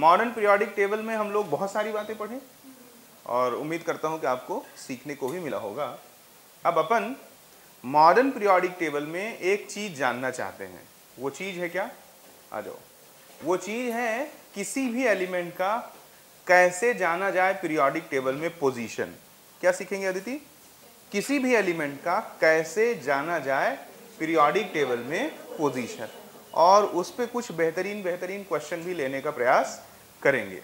Modern periodic table में हम लोग बहुत सारी बातें पढ़े और उम्मीद करता हूं कि आपको सीखने को भी मिला होगा। अब अपन मॉडर्न पीरियोडिक टेबल में एक चीज जानना चाहते हैं। वो चीज है क्या? आ जाओ। वो चीज है किसी भी एलिमेंट का कैसे जाना जाए पीरियोडिक टेबल में पोजीशन। क्या सीखेंगे अदिति? किसी भी एलिमेंट का कैसे जाना जाए पीरियोडिक टेबल में पोजीशन, और उस पे कुछ बेहतरीन क्वेश्चन भी लेने का प्रयास करेंगे।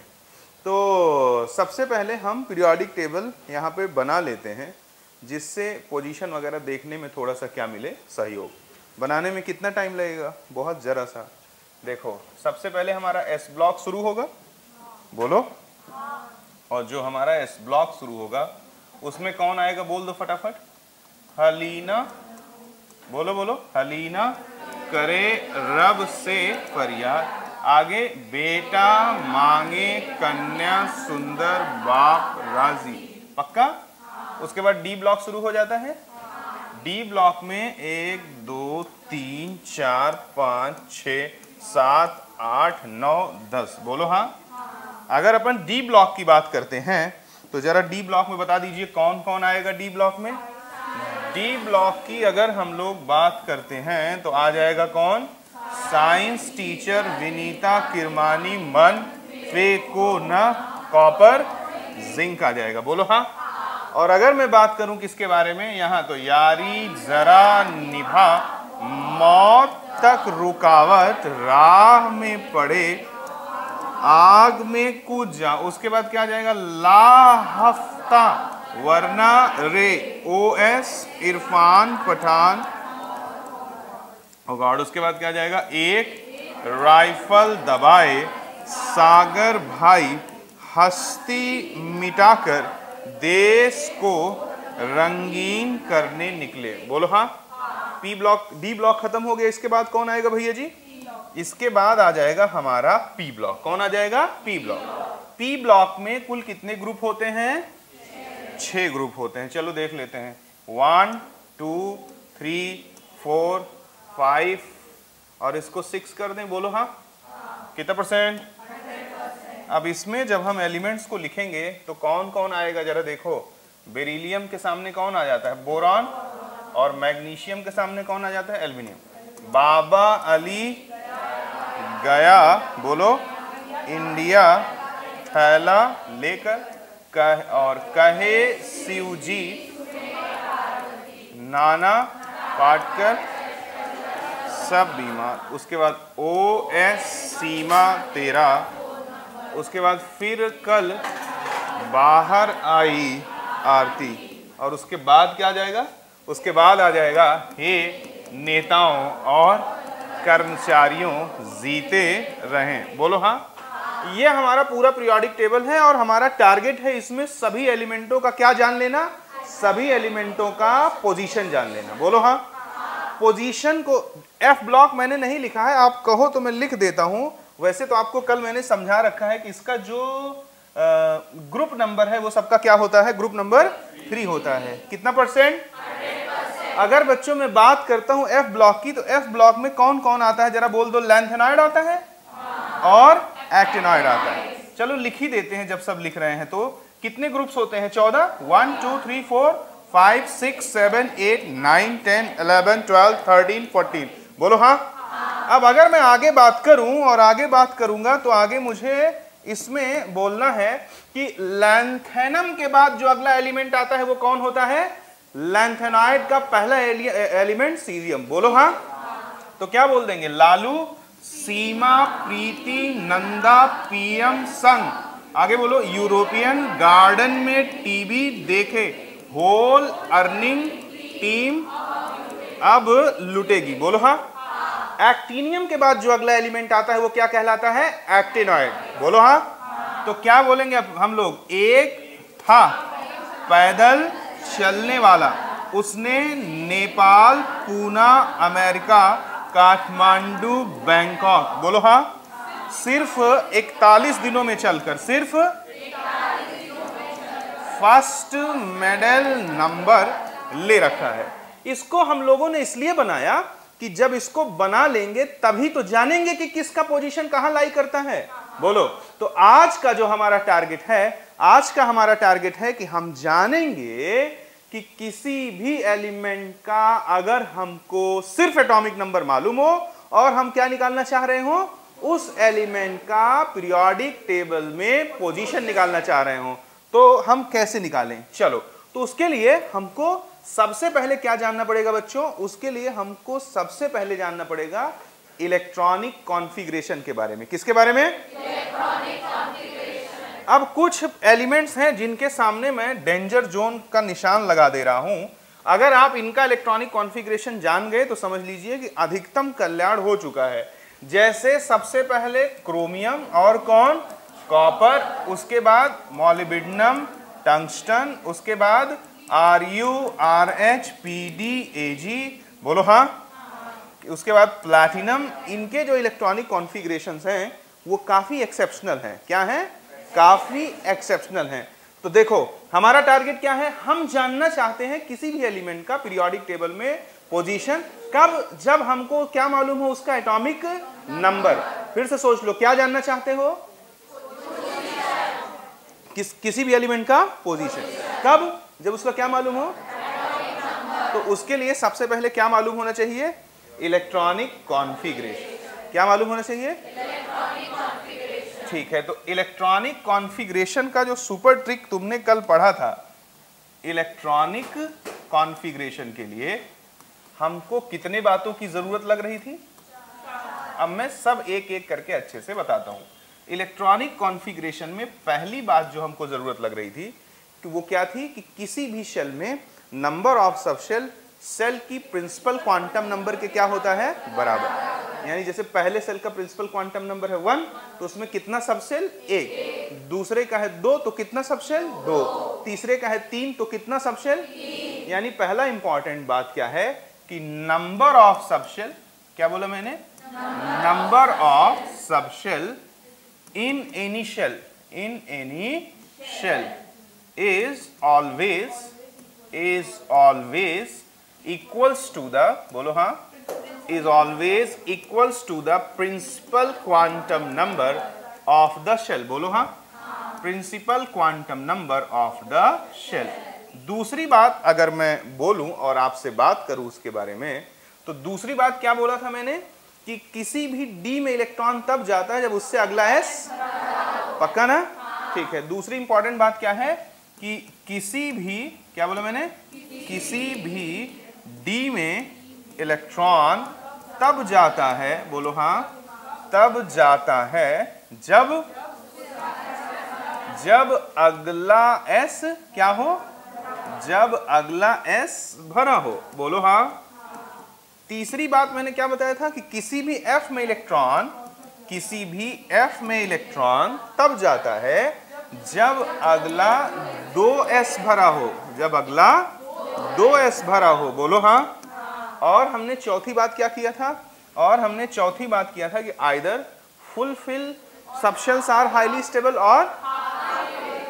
तो सबसे पहले हम पीरियोडिक टेबल यहाँ पे बना लेते हैं, जिससे पोजीशन वगैरह देखने में थोड़ा सा क्या मिले, सहयोग। बनाने में कितना टाइम लगेगा? बहुत जरा सा। देखो, सबसे पहले हमारा एस ब्लॉक शुरू होगा, बोलो। और जो हमारा एस ब्लॉक शुरू होगा उसमें कौन आएगा? बोल दो फटाफट। हलीना, बोलो बोलो। हलीना करे रब से फरियाद। आगे बेटा मांगे कन्या सुंदर बाप राजी। पक्का? उसके बाद डी ब्लॉक शुरू हो जाता है। डी ब्लॉक में 1 2 3 4 5 6 7 8 9 10। बोलो हाँ। अगर अपन डी ब्लॉक की बात करते हैं तो जरा डी ब्लॉक में बता दीजिए कौन कौन आएगा डी ब्लॉक में। डी ब्लॉक की अगर हम लोग बात करते हैं तो आ जाएगा कौन? साइंस टीचर विनीता किरमानी मन फेको न कॉपर जिंक आ जाएगा। बोलो हाँ। और अगर मैं बात करूं किसके बारे में यहाँ, तो यारी जरा निभा मौत तक रुकावट राह में पड़े आग में कूद जा। उसके बाद क्या आ जाएगा? ला हफ्ता वरना रे OS इरफान पठान। ओ गॉड। उसके बाद क्या आ जाएगा? एक राइफल दबाए सागर भाई हस्ती मिटाकर देश को रंगीन करने निकले। बोलो हाँ। पी ब्लॉक, डी ब्लॉक खत्म हो गया। इसके बाद कौन आएगा भैया जी? इसके बाद आ जाएगा हमारा पी ब्लॉक। कौन आ जाएगा? P block. पी ब्लॉक में कुल कितने ग्रुप होते हैं? 6 ग्रुप होते हैं। चलो देख लेते हैं। 1 2 3 4 5 और इसको 6 कर दें। बोलो हाँ। कितना %? अब इसमें जब हम एलिमेंट्स को लिखेंगे तो कौन कौन आएगा जरा देखो। बेरिलियम के सामने कौन आ जाता है? बोरॉन। और मैग्नीशियम के सामने कौन आ जाता है? एल्युमिनियम। बाबा अली गया, बोलो, इंडिया थैला लेकर और कहे शिवजी नाना पाटकर सब बीमार। उसके बाद OS सीमा तेरा। उसके बाद फिर कल बाहर आई आरती। और उसके बाद क्या आ जाएगा? उसके बाद आ जाएगा हे नेताओं और कर्मचारियों जीते रहें। बोलो हाँ। ये हमारा पूरा पीरियोडिक टेबल है और हमारा टारगेट है इसमें सभी एलिमेंटों का क्या जान लेना? सभी एलिमेंटों का पोजीशन जान लेना। बोलो हाँ। पोजीशन को एफ ब्लॉक मैंने नहीं लिखा है, आप कहो तो मैं लिख देता हूं। वैसे तो आपको कल मैंने समझा रखा है कि इसका जो ग्रुप नंबर है वो सबका क्या होता है? ग्रुप नंबर 3 होता है। कितना %? अगर बच्चों में बात करता हूं एफ ब्लॉक की, तो एफ ब्लॉक में कौन कौन आता है जरा बोल दो। लैंथेनॉइड आता है और एक्टिनॉइड आता है। चलो लिख ही देते हैं जब सब लिख रहे हैं। तो कितने ग्रुप्स होते हैं? 14। 1 2 3 4 5 6 7 8 9 10 11 12 13 14। बोलो हाँ। अब अगर मैं आगे बात करूं और आगे बात करूंगा तो आगे मुझे इसमें बोलना है कि लैंथेनम के बाद जो अगला एलिमेंट आता है वो कौन होता है? लैंथेनॉइड का पहला एलिमेंट सीजियम। बोलो हाँ। तो क्या बोल देंगे? लालू सीमा प्रीति नंदा PM संग। आगे बोलो। यूरोपियन गार्डन में टीवी देखे होल अर्निंग टीम अब लुटेगी। बोलो हाँ। एक्टिनियम के बाद जो अगला एलिमेंट आता है वो क्या कहलाता है? एक्टिनॉइड। बोलो हाँ। तो क्या बोलेंगे अब हम लोग? एक था पैदल चलने वाला, उसने नेपाल पूना अमेरिका काठमांडू बैंकॉक। बोलो हाँ। सिर्फ 41 दिनों में चलकर, सिर्फ फर्स्ट मेडल नंबर ले रखा है। इसको हम लोगों ने इसलिए बनाया कि जब इसको बना लेंगे तभी तो जानेंगे कि किसका पोजीशन कहां लाई करता है। बोलो। तो आज का जो हमारा टारगेट है, आज का हमारा टारगेट है कि हम जानेंगे कि किसी भी एलिमेंट का अगर हमको सिर्फ एटॉमिक नंबर मालूम हो और हम क्या निकालना चाह रहे हो, उस एलिमेंट का पीरियोडिक टेबल में पोजीशन निकालना चाह रहे हो, तो हम कैसे निकालें। चलो, तो उसके लिए हमको सबसे पहले क्या जानना पड़ेगा बच्चों, उसके लिए हमको सबसे पहले जानना पड़ेगा इलेक्ट्रॉनिक कॉन्फ़िगरेशन के बारे में। किसके बारे में? Electronic configuration. अब कुछ एलिमेंट्स हैं जिनके सामने मैं डेंजर जोन का निशान लगा दे रहा हूं। अगर आप इनका इलेक्ट्रॉनिक कॉन्फ़िगरेशन जान गए तो समझ लीजिए कि अधिकतम कल्याण हो चुका है। जैसे सबसे पहले क्रोमियम और कौन, कॉपर, उसके बाद मॉलिब्डेनम, टंगस्टन, उसके बाद Ru, Rh, Pd, Ag, बोलो हाँ। उसके बाद प्लैटिनम। इनके जो इलेक्ट्रॉनिक कॉन्फ़िगरेशंस हैं वो काफी एक्सेप्शनल हैं। क्या हैं? काफी एक्सेप्शनल हैं। तो देखो हमारा टारगेट क्या है, हम जानना चाहते हैं किसी भी एलिमेंट का पीरियोडिक टेबल में पोजीशन कब, जब हमको क्या मालूम हो, उसका एटॉमिक नंबर। फिर से सोच लो, क्या जानना चाहते हो? किसी भी एलिमेंट का पोजीशन कब, जब उसका क्या मालूम हो। तो उसके लिए सबसे पहले क्या मालूम होना चाहिए? Electronic configuration. क्या मालूम होना चाहिए? ठीक है, तो इलेक्ट्रॉनिक कॉन्फ़िगरेशन का जो सुपर ट्रिक तुमने कल पढ़ा था, इलेक्ट्रॉनिक कॉन्फ़िगरेशन के लिए हमको कितने बातों की जरूरत लग रही थी? अब मैं सब एक एक करके अच्छे से बताता हूं। इलेक्ट्रॉनिक कॉन्फ़िगरेशन में पहली बात जो हमको जरूरत लग रही थी कि वो क्या थी कि किसी भी शेल में number of subshell shell की प्रिंसिपल क्वांटम नंबर के क्या होता है, बराबर। यानी जैसे पहले सेल का प्रिंसिपल क्वांटम नंबर है 1, तो उसमें कितना सब सेल? 1। दूसरे का है 2, तो कितना सब सेल? 2। तीसरे का है 3, तो कितना सब सेल? यानी पहला इंपॉर्टेंट बात क्या है कि नंबर ऑफ सब शेल, क्या बोला मैंने? Number of subshell in any shell is always equals to the, बोलो हाँ, is always equals to the principal quantum number of the shell। बोलो हाँ, principal quantum number of the shell। दूसरी बात अगर मैं बोलूं और आपसे बात करूं उसके बारे में, तो दूसरी बात क्या बोला था मैंने कि किसी भी डी में इलेक्ट्रॉन तब जाता है जब उससे अगला एस, पक्का ना? ठीक है, दूसरी इंपॉर्टेंट बात क्या है कि किसी भी, क्या बोला मैंने, किसी भी डी में इलेक्ट्रॉन तब जाता है, बोलो हाँ, तब जाता है जब अगला एस क्या हो, जब अगला एस भरा हो, बोलो हाँ। तीसरी बात मैंने क्या बताया था कि किसी भी एफ में इलेक्ट्रॉन तब जाता है जब अगला 2s भरा हो, जब अगला 2s भरा हो, बोलो हाँ। और हमने चौथी बात क्या किया था, कि either fulfil subshells are highly stable, और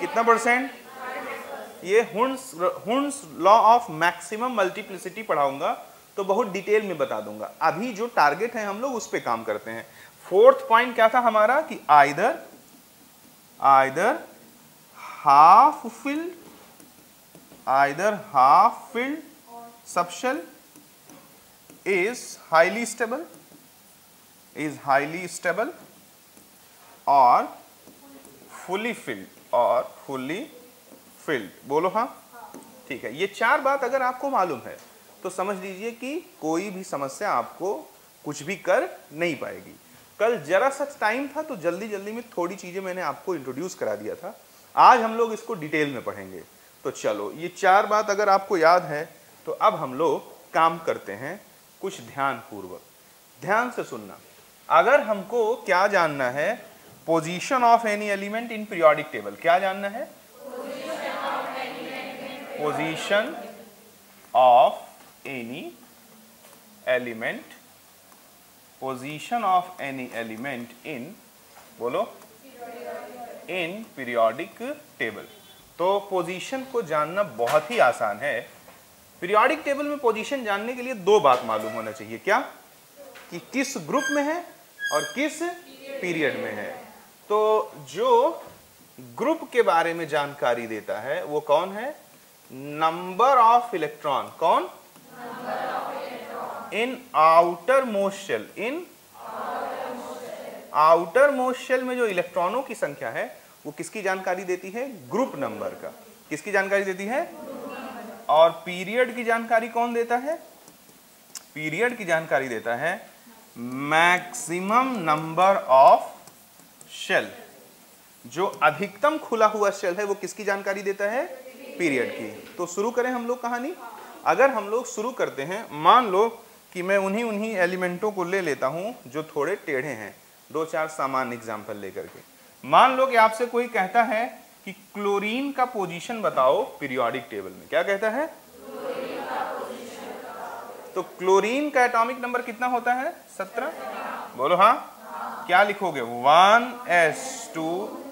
कितना परसेंट, ये Hund's law of maximum multiplicity पढ़ाऊंगा तो बहुत डिटेल में बता दूंगा। अभी जो टारगेट है हम लोग उस पे काम करते हैं। फोर्थ पॉइंट क्या था हमारा कि either half filled subshell is highly stable और फुली फिल्ड, बोलो हाँ। ठीक है, ये चार बात अगर आपको मालूम है तो समझ लीजिए कि कोई भी समस्या आपको कुछ भी कर नहीं पाएगी। कल जरा सा टाइम था तो जल्दी में थोड़ी चीजें मैंने आपको इंट्रोड्यूस करा दिया था, आज हम लोग इसको डिटेल में पढ़ेंगे। तो चलो, ये चार बात अगर आपको याद है तो अब हम लोग काम करते हैं कुछ ध्यानपूर्वक। ध्यान से सुनना। अगर हमको क्या जानना है, position of any element in periodic table, क्या जानना है? Position of any element, position of any element in, बोलो, in periodic table। तो पोजीशन को जानना बहुत ही आसान है। पीरियोडिक टेबल में पोजीशन जानने के लिए दो बात मालूम होना चाहिए, क्या? कि किस ग्रुप में है और किस पीरियड में है। तो जो ग्रुप के बारे में जानकारी देता है वो कौन है? Number of electron. कौन? In outer most shell. In outer most shell में जो इलेक्ट्रॉनों की संख्या है वो किसकी जानकारी देती है? ग्रुप नंबर का। किसकी जानकारी देती है? और पीरियड की जानकारी कौन देता है? पीरियड की जानकारी देता है मैक्सिमम नंबर ऑफ शेल। जो अधिकतम खुला हुआ शेल है वो किसकी जानकारी देता है? पीरियड की। तो शुरू करें हम लोग कहानी। अगर हम लोग शुरू करते हैं, मान लो कि मैं उन्हीं एलिमेंटों को ले लेता हूं जो थोड़े टेढ़े हैं, 2-4 सामान्य एग्जाम्पल लेकर के। मान लो कि आपसे कोई कहता है कि क्लोरीन का पोजीशन बताओ पीरियोडिक टेबल में। क्या कहता है? तो क्लोरीन का एटॉमिक नंबर कितना होता है? 17। बोलो हाँ। क्या लिखोगे? 1s2,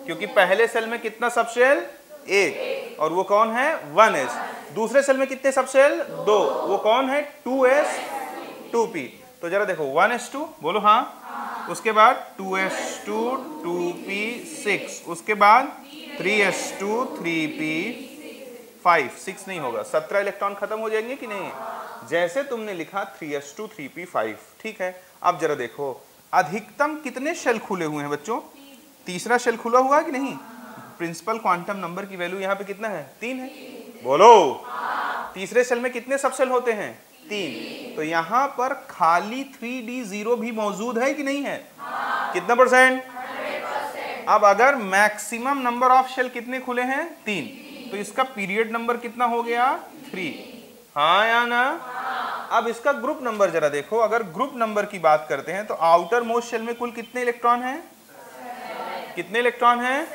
क्योंकि पहले सेल में कितना सब शेल? 1, और वो कौन है? 1s। दूसरे सेल में कितने सब शेल? 2, वो कौन है? 2s2p। तो जरा देखो 1s2, बोलो हाँ। उसके बाद 2s2 2p6, उसके बाद 3s2 3p5, 6 नहीं होगा, 17 इलेक्ट्रॉन खत्म हो जाएंगे कि नहीं? जैसे तुमने लिखा 3s2 3p5, ठीक है। अब जरा देखो अधिकतम कितने शेल खुले हुए हैं बच्चों? तीसरा शेल खुला हुआ है कि नहीं? प्रिंसिपल क्वांटम नंबर की वैल्यू यहाँ पे कितना है? 3 है। बोलो तीसरे सेल में कितने सब शेल होते हैं? 3। तो यहाँ पर खाली 3d0 भी मौजूद है कि नहीं है? कितना %? 100%। अब अगर मैक्सिमम नंबर ऑफ शेल कितने खुले हैं? 3, तो इसका पीरियड नंबर कितना हो गया? 3। हाँ या ना? अब इसका ग्रुप नंबर जरा देखो। अगर ग्रुप नंबर की बात करते हैं तो आउटर मोस्ट शेल में कुल कितने इलेक्ट्रॉन हैं? कितने इलेक्ट्रॉन हैं?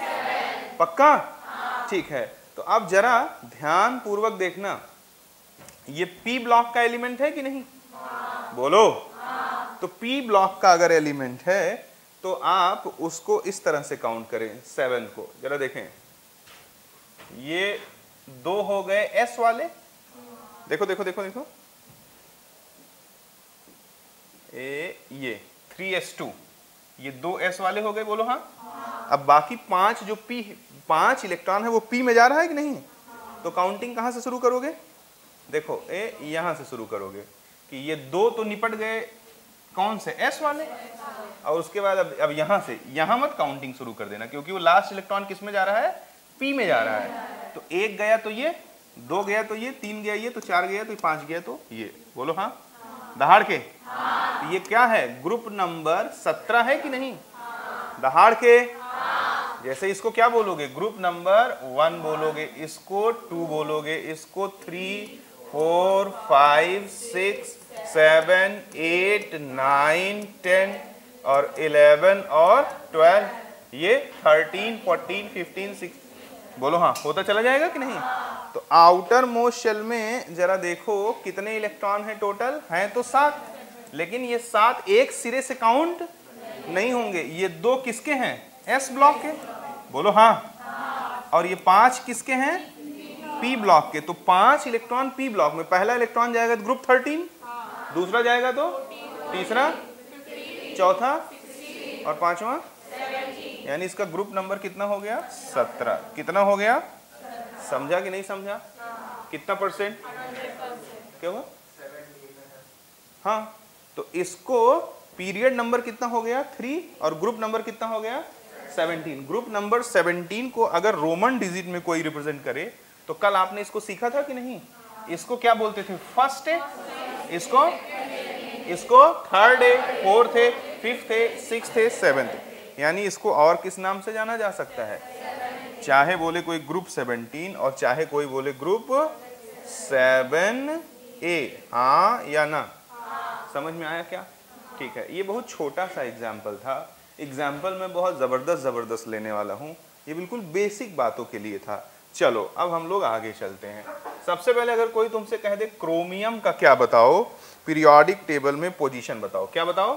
पक्का? ठीक है। तो अब जरा ध्यान पूर्वक देखना, ये p ब्लॉक का एलिमेंट है कि नहीं? बोलो। तो p ब्लॉक का अगर एलिमेंट है तो आप उसको इस तरह से काउंट करें 7 को। जरा देखें, ये 2 हो गए s वाले। देखो देखो देखो देखो, ये 3s2, ये 2s वाले हो गए। बोलो हाँ। अब बाकी 5 जो p 5 इलेक्ट्रॉन है वो p में जा रहा है कि नहीं? तो काउंटिंग कहां से शुरू करोगे? देखो यहां से शुरू करोगे कि ये 2 तो निपट गए कौन से? s वाले। और उसके बाद अब यहां से, यहां मत काउंटिंग शुरू कर देना, क्योंकि वो लास्ट इलेक्ट्रॉन किस में जा रहा है? p में जा रहा है। तो 1 गया तो ये, 2 गया तो ये, 3 गया ये, तो 4 गया तो 5 गया तो ये। बोलो हाँ। दहाड़ के। तो ये क्या है? ग्रुप नंबर 17 है कि नहीं? दहाड़ के। जैसे इसको क्या बोलोगे? ग्रुप नंबर 1 बोलोगे, इसको 2 बोलोगे, इसको 3 4 5 6 7 8 9 10 और 11 और 12, ये 13 14 15 16। बोलो हाँ। होता चला जाएगा कि नहीं? तो आउटर मोस्ट शेल में जरा देखो कितने इलेक्ट्रॉन है टोटल? हैं तो 7, लेकिन ये 7 एक सिरे से काउंट नहीं होंगे। ये 2 किसके हैं? s ब्लॉक के। बोलो हाँ। और ये 5 किसके हैं? p ब्लॉक के। तो 5 इलेक्ट्रॉन p ब्लॉक में। पहला इलेक्ट्रॉन जाएगा तो ग्रुप 13, दूसरा जाएगा तो तीसरा, चौथा और पांचवा, यानी इसका ग्रुप नंबर कितना हो गया? 17। कितना हो गया? समझा कि नहीं समझा? कितना %? क्या हुआ? हाँ। तो इसको पीरियड नंबर कितना हो गया? 3, और ग्रुप नंबर कितना हो गया? 17। ग्रुप नंबर 17 को अगर रोमन डिजिट में कोई रिप्रेजेंट करे तो कल आपने इसको सीखा था कि नहीं? इसको क्या बोलते थे? फर्स्ट है, इसको थर्ड है, फोर्थ है, फिफ्थ है, सिक्स्थ है, सेवेंथ। यानी इसको और किस नाम से जाना जा सकता है? चाहे बोले कोई ग्रुप 17 और चाहे कोई बोले ग्रुप 7A। हाँ या ना? समझ में आया क्या? ठीक है। ये बहुत छोटा सा एग्जाम्पल था। एग्जाम्पल में बहुत ज़बरदस्त लेने वाला हूँ। ये बिल्कुल बेसिक बातों के लिए था। चलो अब हम लोग आगे चलते हैं। सबसे पहले अगर कोई तुमसे कह दे क्रोमियम का क्या बताओ, पीरियोडिक टेबल में पोजीशन बताओ, क्या बताओ?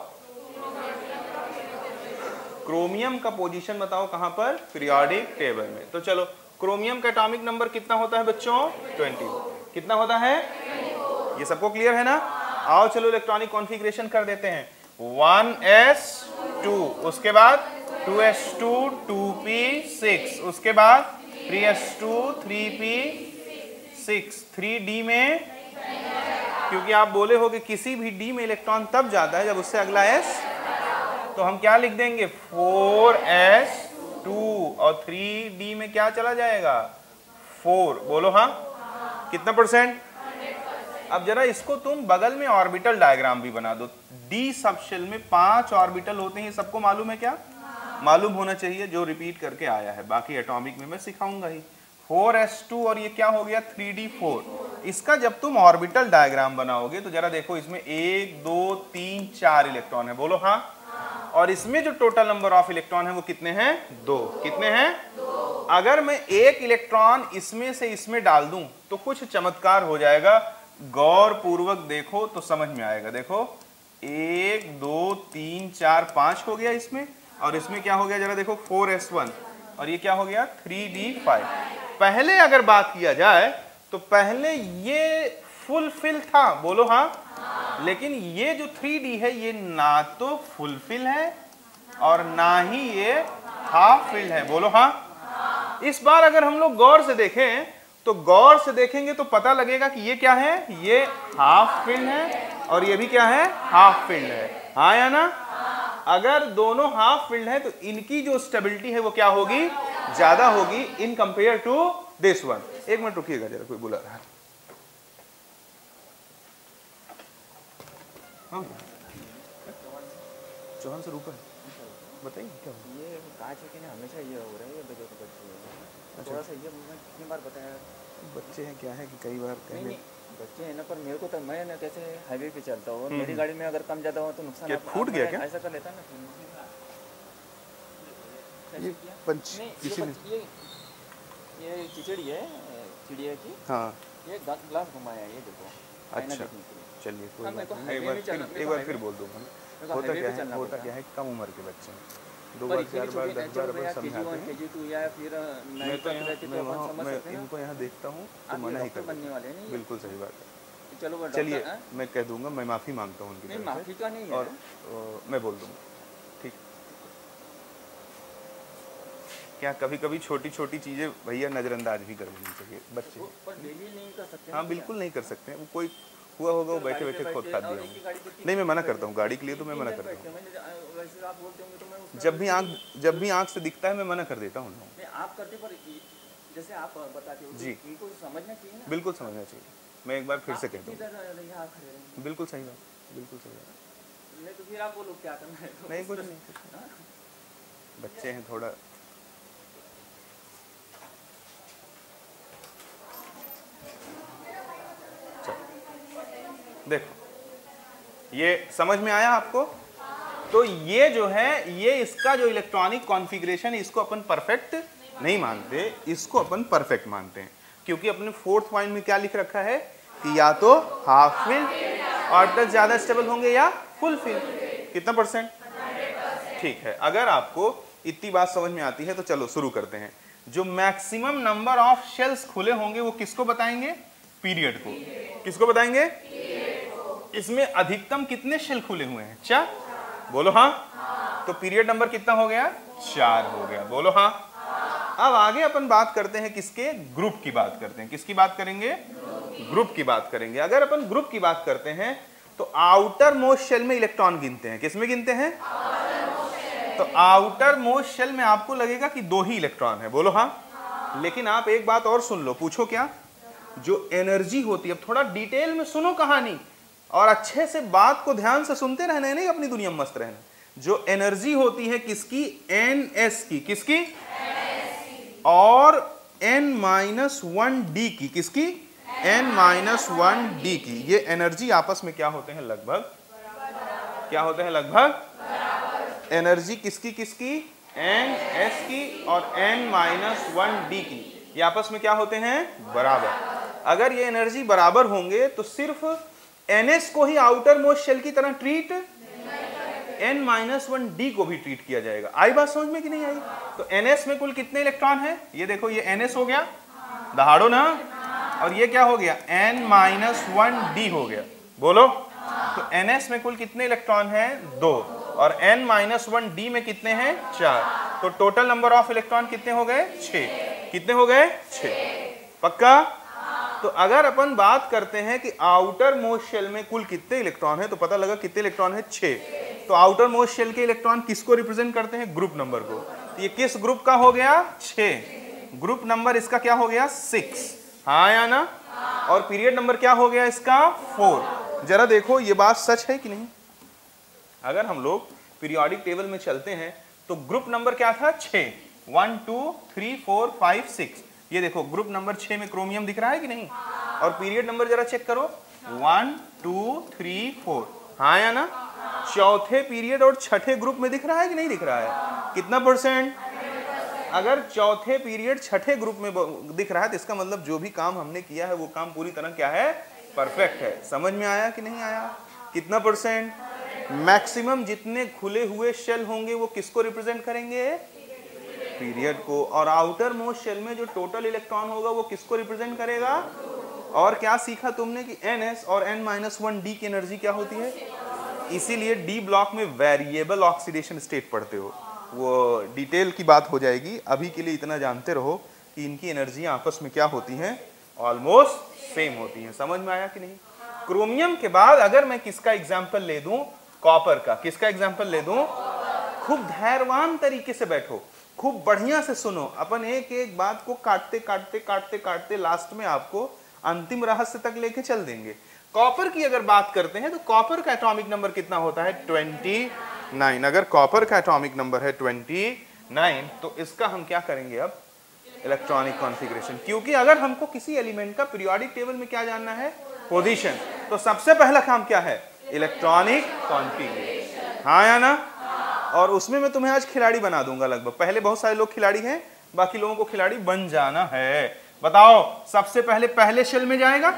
क्रोमियम का पोजीशन बताओ कहां पर? पीरियोडिक टेबल में। तो चलो, क्रोमियम का एटॉमिक नंबर कितना होता है बच्चों? 20। कितना होता है? ये सबको क्लियर है ना? आओ चलो इलेक्ट्रॉनिक कॉन्फ़िगरेशन कर देते हैं। 1s2, उसके बाद 2s2 2p6, उसके बाद 3s2 3p6, 3d में, क्योंकि आप बोले हो कि किसी भी d में इलेक्ट्रॉन तब जाता है जब उससे अगला s, तो हम क्या लिख देंगे 4s2, और 3d में क्या चला जाएगा 4, बोलो हाँ, कितना %? अब जरा इसको तुम बगल में ऑर्बिटल डायग्राम भी बना दो। डी सबशेल में 5 ऑर्बिटल होते हैं, सबको मालूम है क्या? मालूम होना चाहिए, जो रिपीट करके आया है, बाकी एटॉमिक में मैं सिखाऊंगा ही। 4s2 और ये क्या हो गया 3d4। इसका जब तुम ऑर्बिटल डायग्राम बनाओगे तो जरा देखो, इसमें 1 2 3 4 इलेक्ट्रॉन है, बोलो हाँ। और इसमें जो टोटल नंबर ऑफ इलेक्ट्रॉन है वो कितने हैं? 2। कितने हैं? 2। अगर मैं एक इलेक्ट्रॉन इसमें से इसमें डाल दूं तो कुछ चमत्कार हो जाएगा। गौर पूर्वक देखो तो समझ में आएगा। देखो 1 2 3 4 5 हो गया इसमें, और इसमें क्या हो गया जरा देखो 4s1, और ये क्या हो गया 3d5। पहले अगर बात किया जाए तो पहले ये फुलफिल था, बोलो हाँ। लेकिन ये जो 3d है ये ना तो फुलफिल है और ना ही ये हाफ फिल्ड है, बोलो हाँ। इस बार अगर हम लोग गौर से देखें तो गौर से देखेंगे तो पता लगेगा कि ये क्या है, ये हाफ फिल्ड है और ये भी क्या है, हाफ फिल्ड है, हाँ या ना। अगर दोनों हाफ फिल्ड है तो इनकी जो स्टेबिलिटी है वो क्या होगी, ज्यादा होगी in compare to this one. एक मिनट रुकिएगा जरा, कोई बुला रहा है। चौहान सर ऊपर बताइए क्या हो? ये कांच है कि ना, हमेशा ये हो रहा है, ये बच्चों को थोड़ा सा ये मैं कितनी बार बताया। बच्चे हैं क्या है कि कई बार नहीं बच्चे हैं ना, पर मेरे को तो मैं ना कैसे हाईवे पे चलता हूँ, मेरी गाड़ी में अगर कम ज्यादा हो तो नुकसान क्या फूट गया क्या? ऐसा कर लेता ना ये पंच किसी ने ये चिचड़ी है चिड़िया की, हाँ ये ग्लास घुमाया है, ये देखो। अच्छा चलिए कोई बात नहीं, एक बार फिर बोल दूंगा। होता क्या है कम उम्र के बच्चे हैं, 2 बार 4 बार 10 बार समझाते हैं। या फिर मैं इनको यहाँ देखता हूँ तो मना ही करता हूँ। बिल्कुल सही बात है। चलो चलिए मैं कह दूंगा, मैं माफी मांगता हूँ उनकी तरफ से, माफी का नहीं है, और मैं बोल दूंगा ठीक। क्या कभी कभी छोटी छोटी चीजें भैया नजरअंदाज भी कर देनी चाहिए बच्चे, पर डेली नहीं कर सकते। हाँ बिल्कुल नहीं कर सकते हैं, वो कोई हुआ होगा वो बैठे बैठे खुद खा दिया होगा। नहीं मैं मना करता हूँ, गाड़ी के लिए तो मैं मना करता हूँ। जब भी आंख से दिखता है मैं मना कर देता हूँ। आप करते पर जैसे आप बताते हो जी, इनको समझना चाहिए ना। बिल्कुल समझना चाहिए, मैं एक बार फिर से कहता हूँ। बिल्कुल सही बात, बिल्कुल सही बात। नहीं तो फिर आप वो लोग क्या करना है? नहीं कुछ नहीं, बच्चे हैं थोड़ा। देखो ये समझ में आया आपको? तो ये जो है, ये इसका जो इलेक्ट्रॉनिक कॉन्फ़िगरेशन है इसको अपन परफेक्ट नहीं मानते, इसको अपन परफेक्ट मानते हैं, क्योंकि अपने 4th पॉइंट में क्या लिख रखा है कि या तो हाफ फिल्ड ऑर्बिटल ज्यादा स्टेबल होंगे या फुल फिल्ड। कितना %? ठीक है। अगर आपको इतनी बात समझ में आती है तो चलो शुरू करते हैं। जो मैक्सिमम नंबर ऑफ शेल्स खुले होंगे वो किसको बताएंगे? पीरियड को। किसको बताएंगे? इसमें अधिकतम कितने शेल खुले हुए हैं? 4, बोलो हाँ। तो पीरियड नंबर कितना हो गया? 4 हो गया, बोलो हाँ। अब आगे अपन बात करते हैं किसके? ग्रुप की बात करते हैं। किसकी बात करेंगे? ग्रुप की बात करेंगे। अगर अपन ग्रुप की बात करते हैं तो आउटर मोस्ट शेल में इलेक्ट्रॉन गिनते हैं। किसमें गिनते हैं? तो आउटर मोस्ट शेल में आपको लगेगा कि 2 ही इलेक्ट्रॉन है, बोलो हाँ। लेकिन आप एक बात और सुन लो, पूछो क्या? जो एनर्जी होती है, अब थोड़ा डिटेल में सुनो कहानी और अच्छे से बात को ध्यान से सुनते रहना है, नहीं अपनी दुनिया में मस्त रहना। जो एनर्जी होती है किसकी? ns की। किसकी? और n-1d की। किसकी? n-1d की। ये एनर्जी आपस में क्या होते हैं? लगभग क्या होते हैं? लगभग। एनर्जी किसकी किसकी? ns की और n-1d की, ये आपस में क्या होते हैं? बराबर। अगर ये एनर्जी बराबर होंगे तो सिर्फ ns को ही आउटर मोस्ट शेल की तरह ट्रीट, n-1d को भी ट्रीट किया जाएगा। आई बात समझ में कि नहीं आई? तो ns में कुल कितने इलेक्ट्रॉन है? ये देखो, ये ns हो गया, दहाड़ो ना। और ये क्या हो गया? n-1d हो गया, बोलो। तो ns में कुल कितने इलेक्ट्रॉन है? 2। और n-1d में कितने हैं 4, तो टोटल नंबर ऑफ इलेक्ट्रॉन कितने हो गए 6। कितने हो गए 6, पक्का। तो अगर अपन बात करते हैं कि आउटर मोस्ट शेल में कुल कितने इलेक्ट्रॉन है, तो पता लगा कितने इलेक्ट्रॉन है 6। तो आउटर मोस्ट शेल के इलेक्ट्रॉन किसको रिप्रेजेंट करते हैं, ग्रुप नंबर को। तो ये किस ग्रुप का हो गया 6, ग्रुप नंबर इसका क्या हो गया 6, हाँ या ना। और पीरियड नंबर क्या हो गया इसका 4। जरा देखो ये बात सच है कि नहीं। अगर हम लोग पीरियोडिक टेबल में चलते हैं तो ग्रुप नंबर क्या था 6, 1 2 3 4 5 6। ये देखो ग्रुप नंबर 6 में क्रोमियम दिख रहा है कि नहीं। और पीरियड नंबर जरा चेक करो 1 2 3 4, हाँ या ना। चौथे पीरियड और छठे ग्रुप में दिख रहा है कि नहीं दिख रहा है, कितना %। अगर चौथे पीरियड छठे ग्रुप में दिख रहा है तो इसका मतलब जो भी काम हमने किया है वो काम पूरी तरह क्या है, परफेक्ट है। समझ में आया कि नहीं आया, कितना %। मैक्सिमम जितने खुले हुए शेल होंगे वो किसको रिप्रेजेंट करेंगे, पीरियड को। और आउटर मोस्ट शेल में जो टोटल इलेक्ट्रॉन होगा वो किसको रिप्रेजेंट करेगा। और क्या सीखा तुमने कि ns और n-1d की एनर्जी क्या होती है, इसीलिए डी ब्लॉक में वेरिएबल ऑक्सीडेशन स्टेट पढ़ते हो, वो डिटेल की बात हो जाएगी। अभी के लिए इतना जानते रहो कि इनकी एनर्जी आपस में क्या होती हैं, ऑलमोस्ट सेम होती हैं। समझ में आया कि नहीं। क्रोमियम के बाद अगर मैं किसका एग्जाम्पल ले दूं, कॉपर का। किसका एग्जाम्पल ले दूं, खूब धैर्यवान तरीके से बैठो, खूब बढ़िया से सुनो। अपन एक एक बात को काटते काटते काटते काटते लास्ट में आपको अंतिम रहस्य तक लेके चल देंगे। कॉपर की अगर बात करते हैं तो कॉपर का एटॉमिक नंबर कितना होता है 29। अगर कॉपर का एटॉमिक नंबर है 29 तो इसका हम क्या करेंगे अब, इलेक्ट्रॉनिक कॉन्फ़िगरेशन। क्योंकि अगर हमको किसी एलिमेंट का पीरियोडिक टेबल में क्या जानना है, पोजीशन, तो सबसे पहला काम क्या है, इलेक्ट्रॉनिक कॉन्फ़िगरेशन, हाँ या ना। और उसमें मैं तुम्हें आज खिलाड़ी बना दूंगा लगभग। पहले बहुत सारे लोग खिलाड़ी हैं, बाकी लोगों को खिलाड़ी बन जाना है। बताओ सबसे पहले शेल में जाएगा,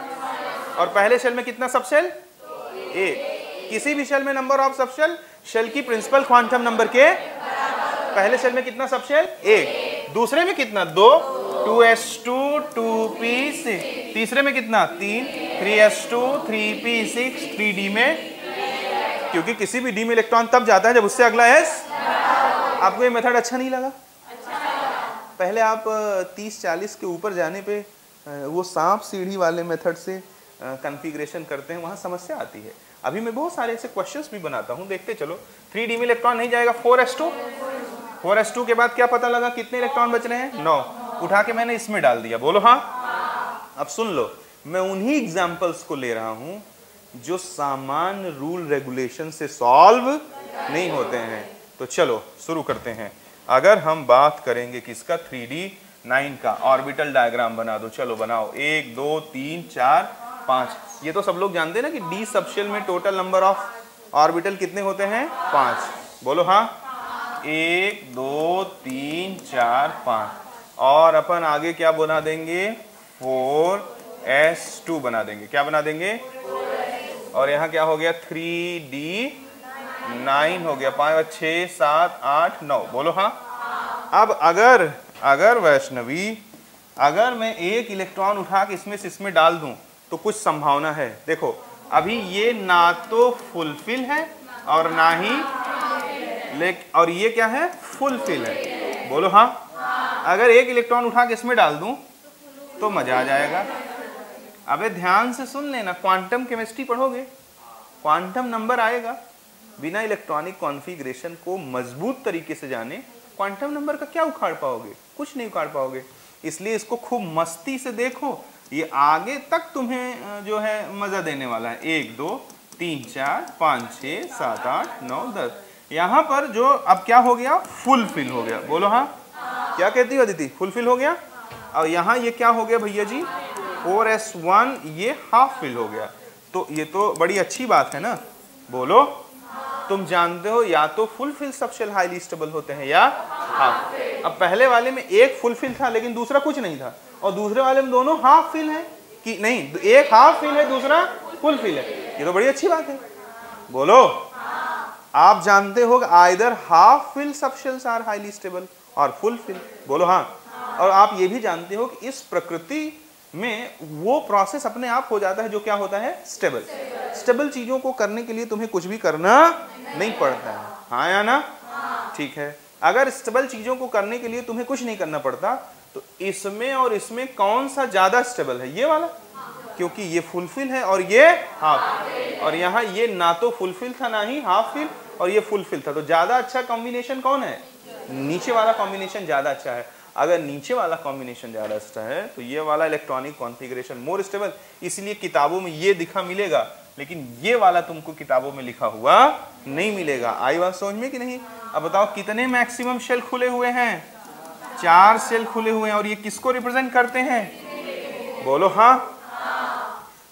और पहले शेल में कितना सब शेल, 1। किसी भी शेल में नंबर ऑफ सब शेल की प्रिंसिपल क्वांटम नंबर के पहले शेल में कितना सब शेल 1, दूसरे में कितना 2, 2s2 2p6, तीसरे में कितना 3, 3s2 3p6, 3d में, क्योंकि किसी भी डी में इलेक्ट्रॉन तब जाता है जब उससे अगला s। आपको ये मेथड अच्छा नहीं लगा। पहले आप 30-40 के ऊपर जाने पे वो सांप सीढ़ी वाले मेथड से कॉन्फ़िगरेशन करते हैं, वहाँ समस्या आती है। अभी मैं बहुत सारे ऐसे क्वेश्चंस भी बनाता हूँ, देखते चलो। 3d में इलेक्ट्रॉन नहीं जाएगा, 4s2 के बाद क्या पता लगा कितने इलेक्ट्रॉन बच रहे हैं 9, उठा के मैंने इसमें डाल दिया, बोलो हाँ। अब सुन लो, मैं उन्हीं एग्जाम्पल्स को ले रहा हूँ जो सामान्य रूल रेगुलेशन से सॉल्व नहीं होते हैं। तो चलो शुरू करते हैं। अगर हम बात करेंगे किसका 3d9 का, ऑर्बिटल डायग्राम बना दो, चलो बनाओ। 1 2 3 4 5। ये तो सब लोग जानते हैं ना कि डी सबशेल में टोटल नंबर ऑफ ऑर्बिटल कितने होते हैं 5, बोलो हाँ। 1 2 3 4 5। और अपन आगे क्या बना देंगे 4s2 बना देंगे। क्या बना देंगे, और यहाँ क्या हो गया 3d9 हो गया, 5 6 7 8 9, बोलो हाँ। अब अगर वैष्णवी, अगर मैं एक इलेक्ट्रॉन उठा के इसमें से इसमें डाल दूं तो कुछ संभावना है। देखो अभी ये ना तो फुलफिल है और ना ही और ये क्या है फुलफिल है, बोलो हाँ। अगर एक इलेक्ट्रॉन उठा के इसमें डाल दूं तो मजा आ जाएगा। अबे ध्यान से सुन लेना, क्वांटम केमिस्ट्री पढ़ोगे, क्वांटम नंबर आएगा। बिना इलेक्ट्रॉनिक कॉन्फ़िगरेशन को मजबूत तरीके से जाने क्वांटम नंबर का क्या उखाड़ पाओगे, कुछ नहीं उखाड़ पाओगे। इसलिए इसको खूब मस्ती से देखो, ये आगे तक तुम्हें जो है मजा देने वाला है। 1 2 3 4 5 6 7 8 9 10। यहाँ पर जो अब क्या हो गया फुलफिल हो गया, बोलो हाँ। क्या कहती हो अदिति, फुलफिल हो गया। और यहाँ ये क्या हो गया भैया जी 4s1, ये हाफ फिल हो गया। तो ये तो बड़ी अच्छी बात है ना, बोलो। तुम जानते हो या तो full fill subshell highly stable होते हैं या हाफ। अब पहले वाले में एक फुल फिल था लेकिन दूसरा कुछ नहीं था, और दूसरे वाले में दोनों हाफ फिल है कि नहीं, एक हाफ फिल है दूसरा फुल फिल है। ये तो बड़ी अच्छी बात है, बोलो। आप जानते हो either half fill subshells are highly stable और फुल फिल, बोलो हाँ। और आप ये भी जानते हो कि इस प्रकृति में वो प्रोसेस अपने आप हो जाता है जो क्या होता है स्टेबल। स्टेबल चीजों को करने के लिए तुम्हें कुछ भी करना नहीं पड़ता है। हाँ या ना? ठीक है। अगर स्टेबल चीजों को करने के लिए तुम्हें कुछ नहीं करना पड़ता तो इसमें और इसमें कौन सा ज्यादा स्टेबल है? ये वाला, क्योंकि ये फुलफिल है और ये हाफ, और यहाँ ये ना तो फुलफिल था ना ही हाफ फिल, और ये फुलफिल था, तो ज्यादा अच्छा कॉम्बिनेशन कौन है? नीचे वाला कॉम्बिनेशन ज्यादा अच्छा है। अगर नीचे वाला कॉम्बिनेशन ज्यादा अच्छा है तो ये वाला इलेक्ट्रॉनिक कॉन्फ़िगरेशन मोर स्टेबल, इसलिए किताबों में ये दिखा मिलेगा, लेकिन ये वाला तुमको किताबों में लिखा हुआ नहीं मिलेगा। आई बात समझ में कि नहीं? अब बताओ कितने मैक्सिमम शेल खुले हुए हैं? 4 शेल खुले हुए हैं, और ये किसको रिप्रेजेंट करते हैं? बोलो हाँ।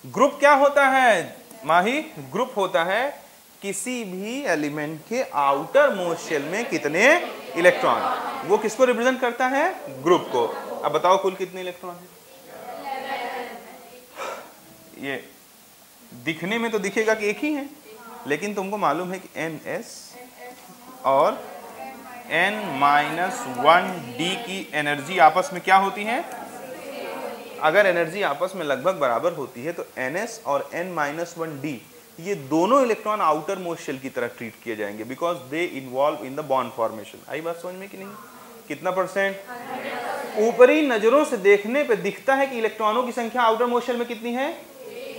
ग्रुप क्या होता है माही? ग्रुप होता है किसी भी एलिमेंट के आउटर मोस्ट शेल में कितने इलेक्ट्रॉन, वो किसको रिप्रेजेंट करता है? ग्रुप को। अब बताओ कुल कितने इलेक्ट्रॉन है? ये दिखने में तो दिखेगा कि एक ही है, लेकिन तुमको मालूम है कि ns और n-1d की एनर्जी आपस में क्या होती है? अगर एनर्जी आपस में लगभग बराबर होती है तो ns और n-1d ये दोनों इलेक्ट्रॉन आउटर मोस्ट शेल की तरह ट्रीट किए जाएंगे, because they involve in the bond formation. आई बात समझ में कि नहीं? कितना परसेंट? ऊपरी नजरों से देखने पे दिखता है कि इलेक्ट्रॉनों की संख्या आउटर मोस्ट शेल में कितनी है?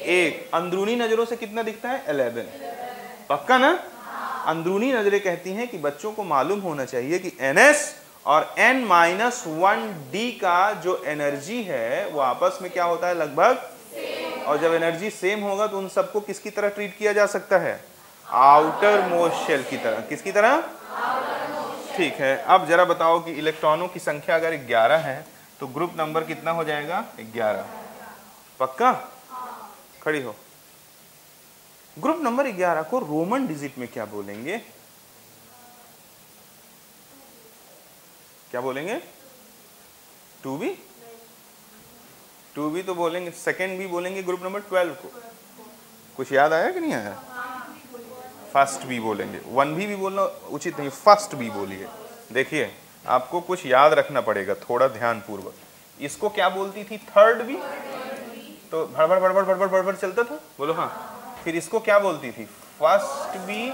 1। अंदरूनी नजरों से कितना दिखता है? 11। पक्का ना? अंदरूनी नजरें कहती हैं कि बच्चों को मालूम होना चाहिए कि ns और n-1d का जो एनर्जी है वो आपस में क्या होता है? लगभग। और जब एनर्जी सेम होगा तो उन सबको किसकी तरह ट्रीट किया जा सकता है? आउटर मोस्ट शेल की तरह। किसकी तरह? ठीक है। अब जरा बताओ कि इलेक्ट्रॉनों की संख्या अगर 11 है तो ग्रुप नंबर कितना हो जाएगा? 11। पक्का? खड़ी हो। ग्रुप नंबर 11 को रोमन डिजिट में क्या बोलेंगे? क्या बोलेंगे? 2b? 2b तो बोलेंगे। सेकेंड भी बोलेंगे ग्रुप नंबर 12 को। कुछ याद आया कि नहीं आया? फर्स्ट भी बोलेंगे। 1b भी बोलना उचित नहीं, फर्स्ट भी बोलिए। देखिए आपको कुछ याद रखना पड़ेगा थोड़ा ध्यान पूर्वक। इसको क्या बोलती थी? थर्ड भी। तो भड़बड़ भड़बड़ भड़बड़ भड़बड़ चलता था। बोलो हाँ। फिर इसको क्या बोलती थी? फर्स्ट भी।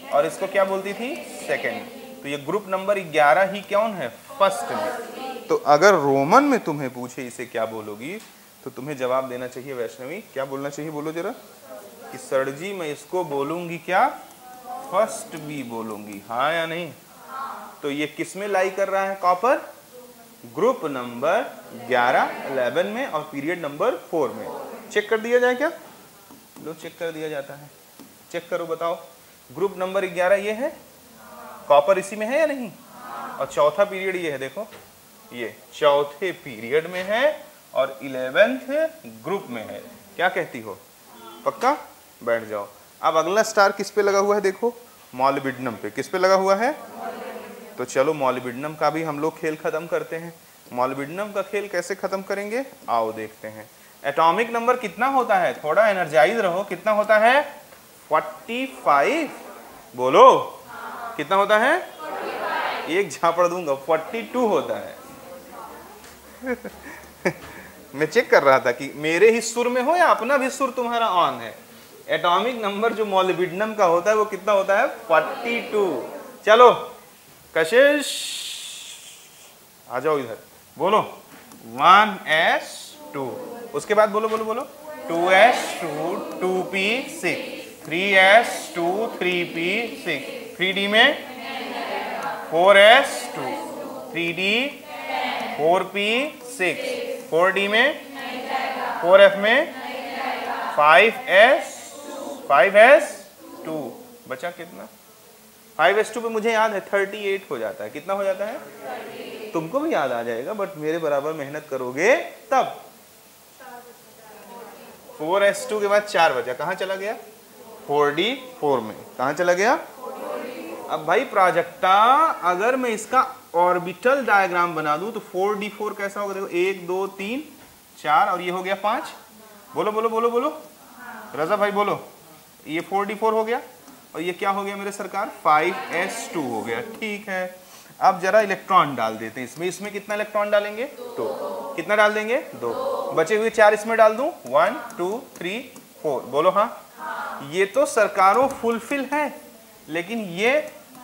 और इसको क्या बोलती थी? सेकेंड। तो ये ग्रुप नंबर 11 ही कौन है? फर्स्ट भी। तो अगर रोमन में तुम्हें पूछे इसे क्या बोलोगी तो तुम्हें जवाब देना चाहिए वैष्णवी। क्या बोलना चाहिए? बोलो जरा। कि सर जी मैं इसको बोलूंगी क्या? फर्स्ट भी बोलूंगी। हाँ या नहीं? तो ये किस में लाई कर रहा है? कॉपर ग्रुप नंबर 11 में और पीरियड नंबर 4 में। चेक कर दिया जाए क्या? लो चेक कर दिया जाता है। चेक करो बताओ। ग्रुप नंबर 11 ये है, कॉपर इसी में है या नहीं? और चौथा पीरियड ये है, देखो ये चौथे पीरियड में है और 11th ग्रुप में है। क्या कहती हो? पक्का? बैठ जाओ। अब अगला स्टार किस पे लगा हुआ है? देखो मॉलिब्डेनम पे। किस पे लगा हुआ है? तो चलो मॉलिब्डेनम का भी हम लोग खेल खत्म करते हैं। मॉलिब्डेनम का खेल कैसे खत्म करेंगे आओ देखते हैं। एटॉमिक नंबर कितना होता है? थोड़ा एनर्जाइज रहो। कितना होता है? 45। बोलो कितना होता है? 45। एक झापड़ दूंगा, 42 होता है। मैं चेक कर रहा था कि मेरे ही सुर में हो या अपना भी सुर तुम्हारा ऑन है। एटॉमिक नंबर जो मॉलिब्डेनम का होता है वो कितना होता है? 42। चलो कशिश आ जाओ इधर। बोलो 1s2। उसके बाद बोलो बोलो बोलो 2s2 2p6 3s2 3p6 3d में 4s2 3d 4p6 4d में 4f में 5s2 बचा कितना? 5s2 पे मुझे याद है 38 हो जाता है। कितना हो जाता है? 38। तुमको भी याद आ जाएगा बट मेरे बराबर मेहनत करोगे तब। 4s2 के बाद 4 बचा। कहाँ चला गया? 4d4 में। कहाँ चला गया? अब भाई प्राजक्ता अगर मैं इसका ऑर्बिटल डायग्राम बना दूं तो 4d4 कैसा होगा? देखो 1 2 3 4 और ये हो गया 5। बोलो बोलो बोलो बोलो रजा भाई बोलो। ये 4d4 हो गया और ये क्या हो गया मेरे सरकार? 5s2 हो गया। ठीक है। अब जरा इलेक्ट्रॉन डाल देते हैं इसमें। इसमें कितना इलेक्ट्रॉन डालेंगे? 2। कितना डाल देंगे? 2। बचे हुए 4 इसमें डाल दूं। 1 2 3 4। बोलो हाँ। ये तो सरकारों फुलफिल है, लेकिन ये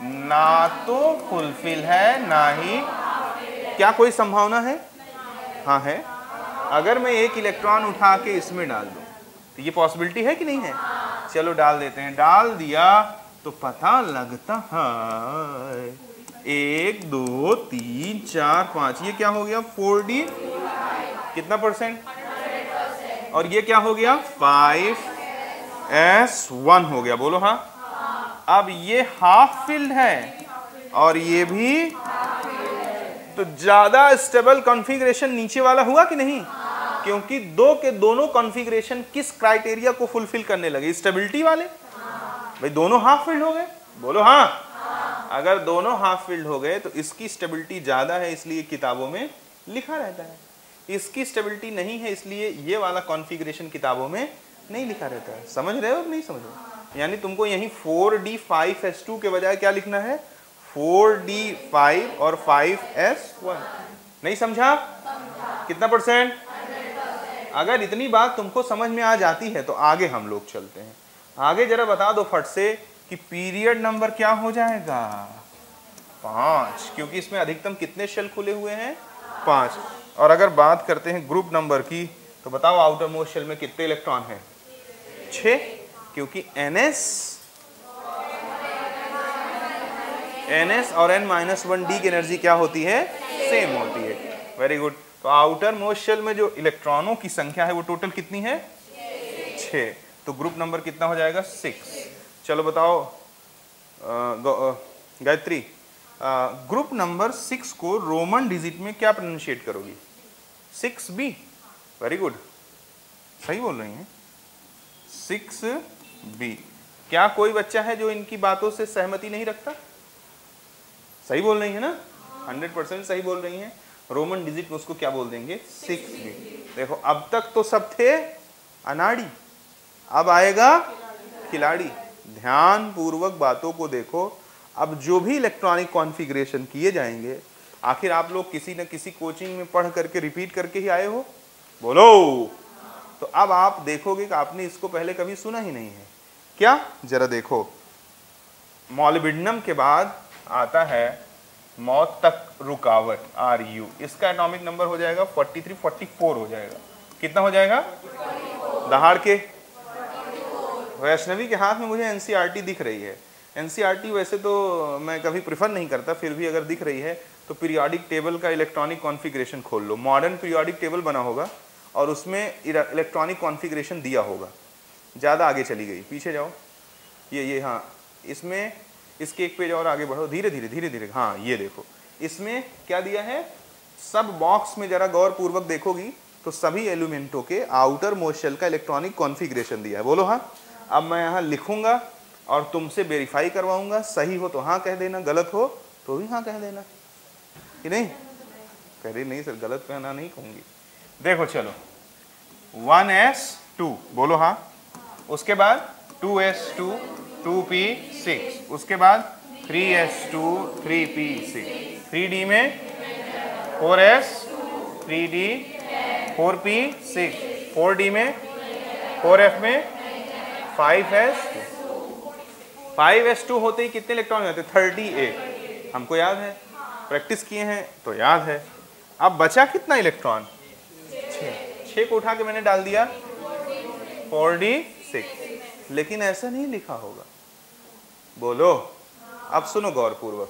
ना तो फुलफिल है ना ही, क्या कोई संभावना है? हाँ है। अगर मैं एक इलेक्ट्रॉन उठा के इसमें डाल दूं तो ये पॉसिबिलिटी है कि नहीं है? चलो डाल देते हैं। डाल दिया तो पता लगता है 1 2 3 4 5, ये क्या हो गया 4d कितना %? और ये क्या हो गया 5s1 हो गया। बोलो हाँ। अब ये हाफ फिल्ड है और ये भी, तो ज्यादा स्टेबल कॉन्फ़िगरेशन नीचे वाला हुआ कि नहीं? क्योंकि दो के दोनों कॉन्फ़िगरेशन किस क्राइटेरिया को फुलफिल करने लगे? स्टेबिलिटी वाले। भाई दोनों हाफ फिल्ड हो गए। बोलो हाँ। अगर दोनों हाफ फिल्ड हो गए तो इसकी स्टेबिलिटी ज्यादा है, इसलिए किताबों में लिखा रहता है। इसकी स्टेबिलिटी नहीं है, इसलिए ये वाला कॉन्फ़िगरेशन किताबों में नहीं लिखा रहता है। समझ रहे हो नहीं समझ रहे हो? यानी तुमको यहीं 4d5s2 के बजाय क्या लिखना है? 4d5 और 5s1। नहीं समझा? कितना %? अगर इतनी बात तुमको समझ में आ जाती है तो आगे हम लोग चलते हैं। आगे जरा बता दो फट से कि पीरियड नंबर क्या हो जाएगा? 5, क्योंकि इसमें अधिकतम कितने शेल खुले हुए हैं? 5। और अगर बात करते हैं ग्रुप नंबर की तो बताओ आउटर मोस्ट शेल में कितने इलेक्ट्रॉन हैं? 6, क्योंकि ns और n-1d की एनर्जी क्या होती है? सेम होती है। Very good. तो आउटर मोस्ट शेल में जो इलेक्ट्रॉनों की संख्या है वो टोटल कितनी है? 6। तो ग्रुप नंबर कितना हो जाएगा? 6। चलो बताओ गायत्री, ग्रुप नंबर 6 को रोमन डिजिट में क्या प्रोनाउंशिएट करोगी? 6b। वेरी गुड, सही बोल रही हैं। 6b। क्या कोई बच्चा है जो इनकी बातों से सहमति नहीं रखता? सही बोल रही है ना? 100% सही बोल रही हैं। रोमन डिजिट में उसको क्या बोल देंगे? 6b। देखो अब तक तो सब थे अनाड़ी, अब आएगा खिलाड़ी। ध्यान पूर्वक बातों को देखो। अब जो भी इलेक्ट्रॉनिक कॉन्फ़िगरेशन किए जाएंगे, आखिर आप लोग किसी न किसी कोचिंग में पढ़ करके रिपीट करके ही आए हो। बोलो। तो अब आप देखोगे कि आपने इसको पहले कभी सुना ही नहीं है क्या? जरा देखो, मॉलिब्डेनम के बाद आता है मौत तक रुकावट Ru। इसका एटॉमिक नंबर हो जाएगा 43 44 हो जाएगा। कितना हो जाएगा? दहाड़ के। वैष्णवी के हाथ में मुझे एनसीईआरटी दिख रही है। एनसीईआरटी वैसे तो मैं कभी प्रेफर नहीं करता, फिर भी अगर दिख रही है तो पीरियोडिक टेबल का इलेक्ट्रॉनिक कॉन्फ़िगरेशन खोल लो। मॉडर्न पीरियोडिक टेबल बना होगा और उसमें इलेक्ट्रॉनिक कॉन्फ़िगरेशन दिया होगा। ज़्यादा आगे चली गई, पीछे जाओ। ये हाँ, इसमें इसके एक पेज और आगे बढ़ो, धीरे धीरे धीरे धीरे। हाँ ये देखो, इसमें क्या दिया है? सब बॉक्स में जरा गौर पूर्वक देखोगी तो सभी एलिमेंटों के आउटर मोस्ट शेल का इलेक्ट्रॉनिक कॉन्फ़िगरेशन दिया है। बोलो हाँ। अब मैं यहाँ लिखूंगा और तुमसे वेरीफाई करवाऊंगा। सही हो तो हाँ कह देना, गलत हो तो भी हाँ कह देना। कि नहीं? कह रही नहीं सर, गलत कहना नहीं कहूंगी। देखो चलो, 1s2 बोलो हाँ। उसके बाद 2s2 2p6, उसके बाद 3s2 3p6, 3d में 4s 3d 4p6, 4d में 4f में 5s2। 5s2 होते ही कितने इलेक्ट्रॉन होते? 38। हमको याद है, प्रैक्टिस किए हैं तो याद है। अब बचा कितना इलेक्ट्रॉन? 6 को उठा के मैंने डाल दिया 4d6, लेकिन ऐसा नहीं लिखा होगा। बोलो। अब सुनो गौर पूर्वक,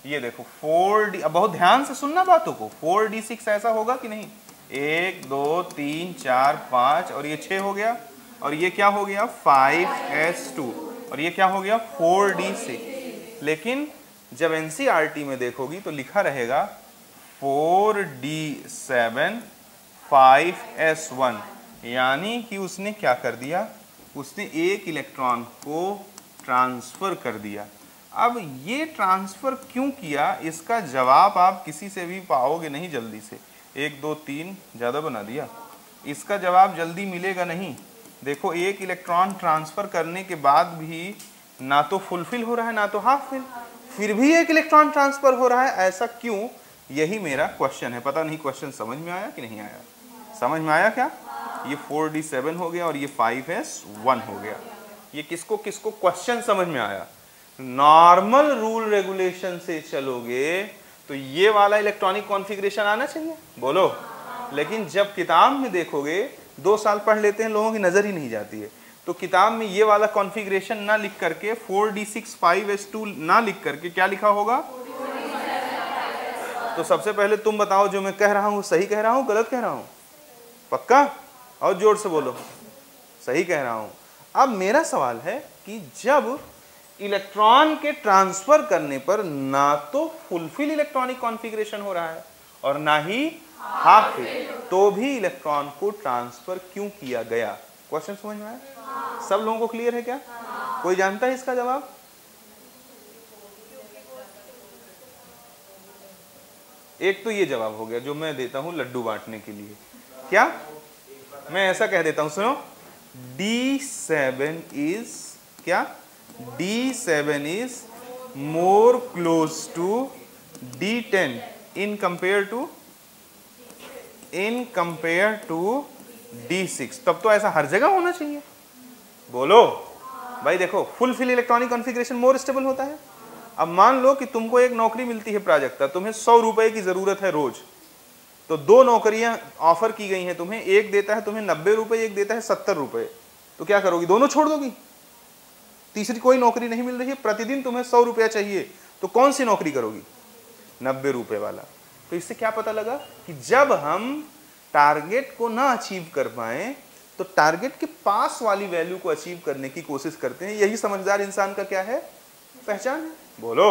ये देखो 4d, अब बहुत ध्यान से सुनना बातों को। 4d6 ऐसा होगा कि नहीं? 1 2 3 4 5 और ये 6 हो गया, और ये क्या हो गया 5s2, और ये क्या हो गया 4d6। लेकिन जब एनसीईआरटी में देखोगी तो लिखा रहेगा 4d7 5s1, यानी कि उसने क्या कर दिया? उसने एक इलेक्ट्रॉन को ट्रांसफर कर दिया। अब ये ट्रांसफर क्यों किया, इसका जवाब आप किसी से भी पाओगे नहीं जल्दी से। 1 2 3 ज़्यादा बना दिया, इसका जवाब जल्दी मिलेगा नहीं। देखो, एक इलेक्ट्रॉन ट्रांसफर करने के बाद भी ना तो फुलफिल हो रहा है ना तो हाफ फिल, फिर भी एक इलेक्ट्रॉन ट्रांसफर हो रहा है। ऐसा क्यों? यही मेरा क्वेश्चन है। पता नहीं क्वेश्चन समझ में आया कि नहीं आया? समझ में आया क्या? ये 4d7 हो गया और ये 5s1 हो गया। ये किसको किसको क्वेश्चन समझ में आया? नॉर्मल रूल रेगुलेशन से चलोगे तो ये वाला इलेक्ट्रॉनिक कॉन्फ़िगरेशन आना चाहिए, बोलो। लेकिन जब किताब में देखोगे, 2 साल पढ़ लेते हैं, लोगों की नजर ही नहीं जाती है, तो किताब में ये वाला कॉन्फ़िगरेशन ना लिख करके 4d6 5s2 ना लिख करके क्या लिखा होगा? तो सबसे पहले तुम बताओ, जो मैं कह रहा हूं सही कह रहा हूं गलत कह रहा हूं? पक्का? और जोर से बोलो, सही कह रहा हूं। अब मेरा सवाल है कि जब इलेक्ट्रॉन के ट्रांसफर करने पर ना तो फुलफिल इलेक्ट्रॉनिक कॉन्फ़िगरेशन हो रहा है और ना ही हाफ फिल, तो भी इलेक्ट्रॉन को ट्रांसफर क्यों किया गया? क्वेश्चन समझ में आया? सब लोगों को क्लियर है क्या? कोई जानता है इसका जवाब? एक तो ये जवाब हो गया जो मैं देता हूं लड्डू बांटने के लिए। क्या मैं ऐसा कह देता हूं, सुनो, D7 इज क्या? D7 is more close to D10 in compare to D6। तब तो ऐसा हर जगह होना चाहिए, बोलो भाई। देखो, fulfil electronic configuration more stable होता है। अब मान लो कि तुमको एक नौकरी मिलती है प्राजक्ता, तुम्हें 100 रुपए की जरूरत है रोज, तो 2 नौकरियां ऑफर की गई हैं तुम्हें, एक देता है तुम्हें 90 रुपए, एक देता है 70 रुपए, तो क्या करोगी? दोनों छोड़ दोगी? तीसरी कोई नौकरी नहीं मिल रही है, प्रतिदिन तुम्हें 100 रुपया चाहिए, तो कौन सी नौकरी करोगी? 90 रुपए वाला। तो इससे क्या पता लगा कि जब हम टारगेट को ना अचीव कर पाए तो टारगेट के पास वाली वैल्यू को अचीव करने की कोशिश करते हैं। यही समझदार इंसान का क्या है? पहचान है, बोलो।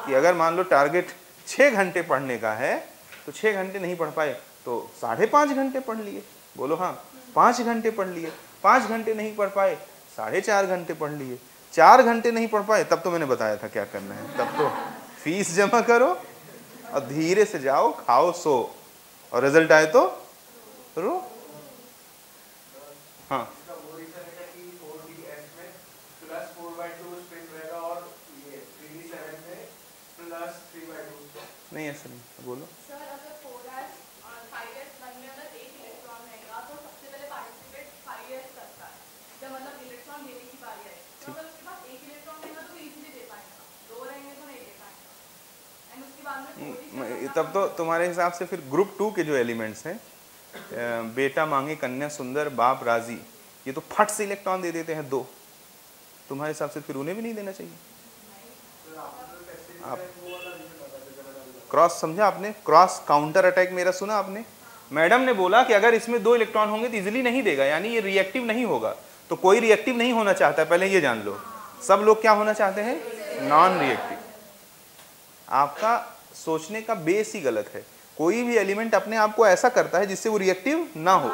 कि अगर मान लो टारगेट 6 घंटे पढ़ने का है तो 6 घंटे नहीं पढ़ पाए तो 5.5 घंटे पढ़ लिए, बोलो हाँ। 5 घंटे पढ़ लिए, 5 घंटे नहीं पढ़ पाए 4.5 घंटे पढ़ लिए, 4 घंटे नहीं पढ़ पाए, तब तो मैंने बताया था क्या करना है, तब तो फीस जमा करो और धीरे से जाओ, खाओ, सो, और रिजल्ट आए तो रो। हाँ, नहीं ऐसा नहीं, बोलो। सर, अगर 4s और 5s बनने में अगर एक इलेक्ट्रॉन रहेगा तो सबसे पहले पार्टिसिपेट 5s करता है, जब मतलब इलेक्ट्रॉन देने की बारी आए, तो अगर उसके पास एक इलेक्ट्रॉन रहेगा तो इजीली दे पाएगा, 2 रहेंगे तो नहीं दे पाएगा। एंड उसके बाद में तब तो तुम्हारे हिसाब से फिर ग्रुप 2 के जो एलिमेंट्स हैं, बेटा मांगे कन्या सुंदर बाप राजी, ये तो फट से इलेक्ट्रॉन दे देते हैं 2, तुम्हारे हिसाब से फिर उन्हें भी नहीं देना चाहिए। आप क्रॉस समझा आपने? क्रॉस काउंटर अटैक मेरा सुना आपने? मैडम ने बोला कि अगर इसमें 2 इलेक्ट्रॉन होंगे तो इजीली नहीं देगा, यानी ये रिएक्टिव नहीं होगा। तो कोई रिएक्टिव नहीं होना चाहता, पहले ये जान लो। सब लोग क्या होना चाहते हैं? Non reactive. आपका सोचने का बेस ही गलत है। कोई भी एलिमेंट अपने आप को ऐसा करता है जिससे वो रिएक्टिव ना हो।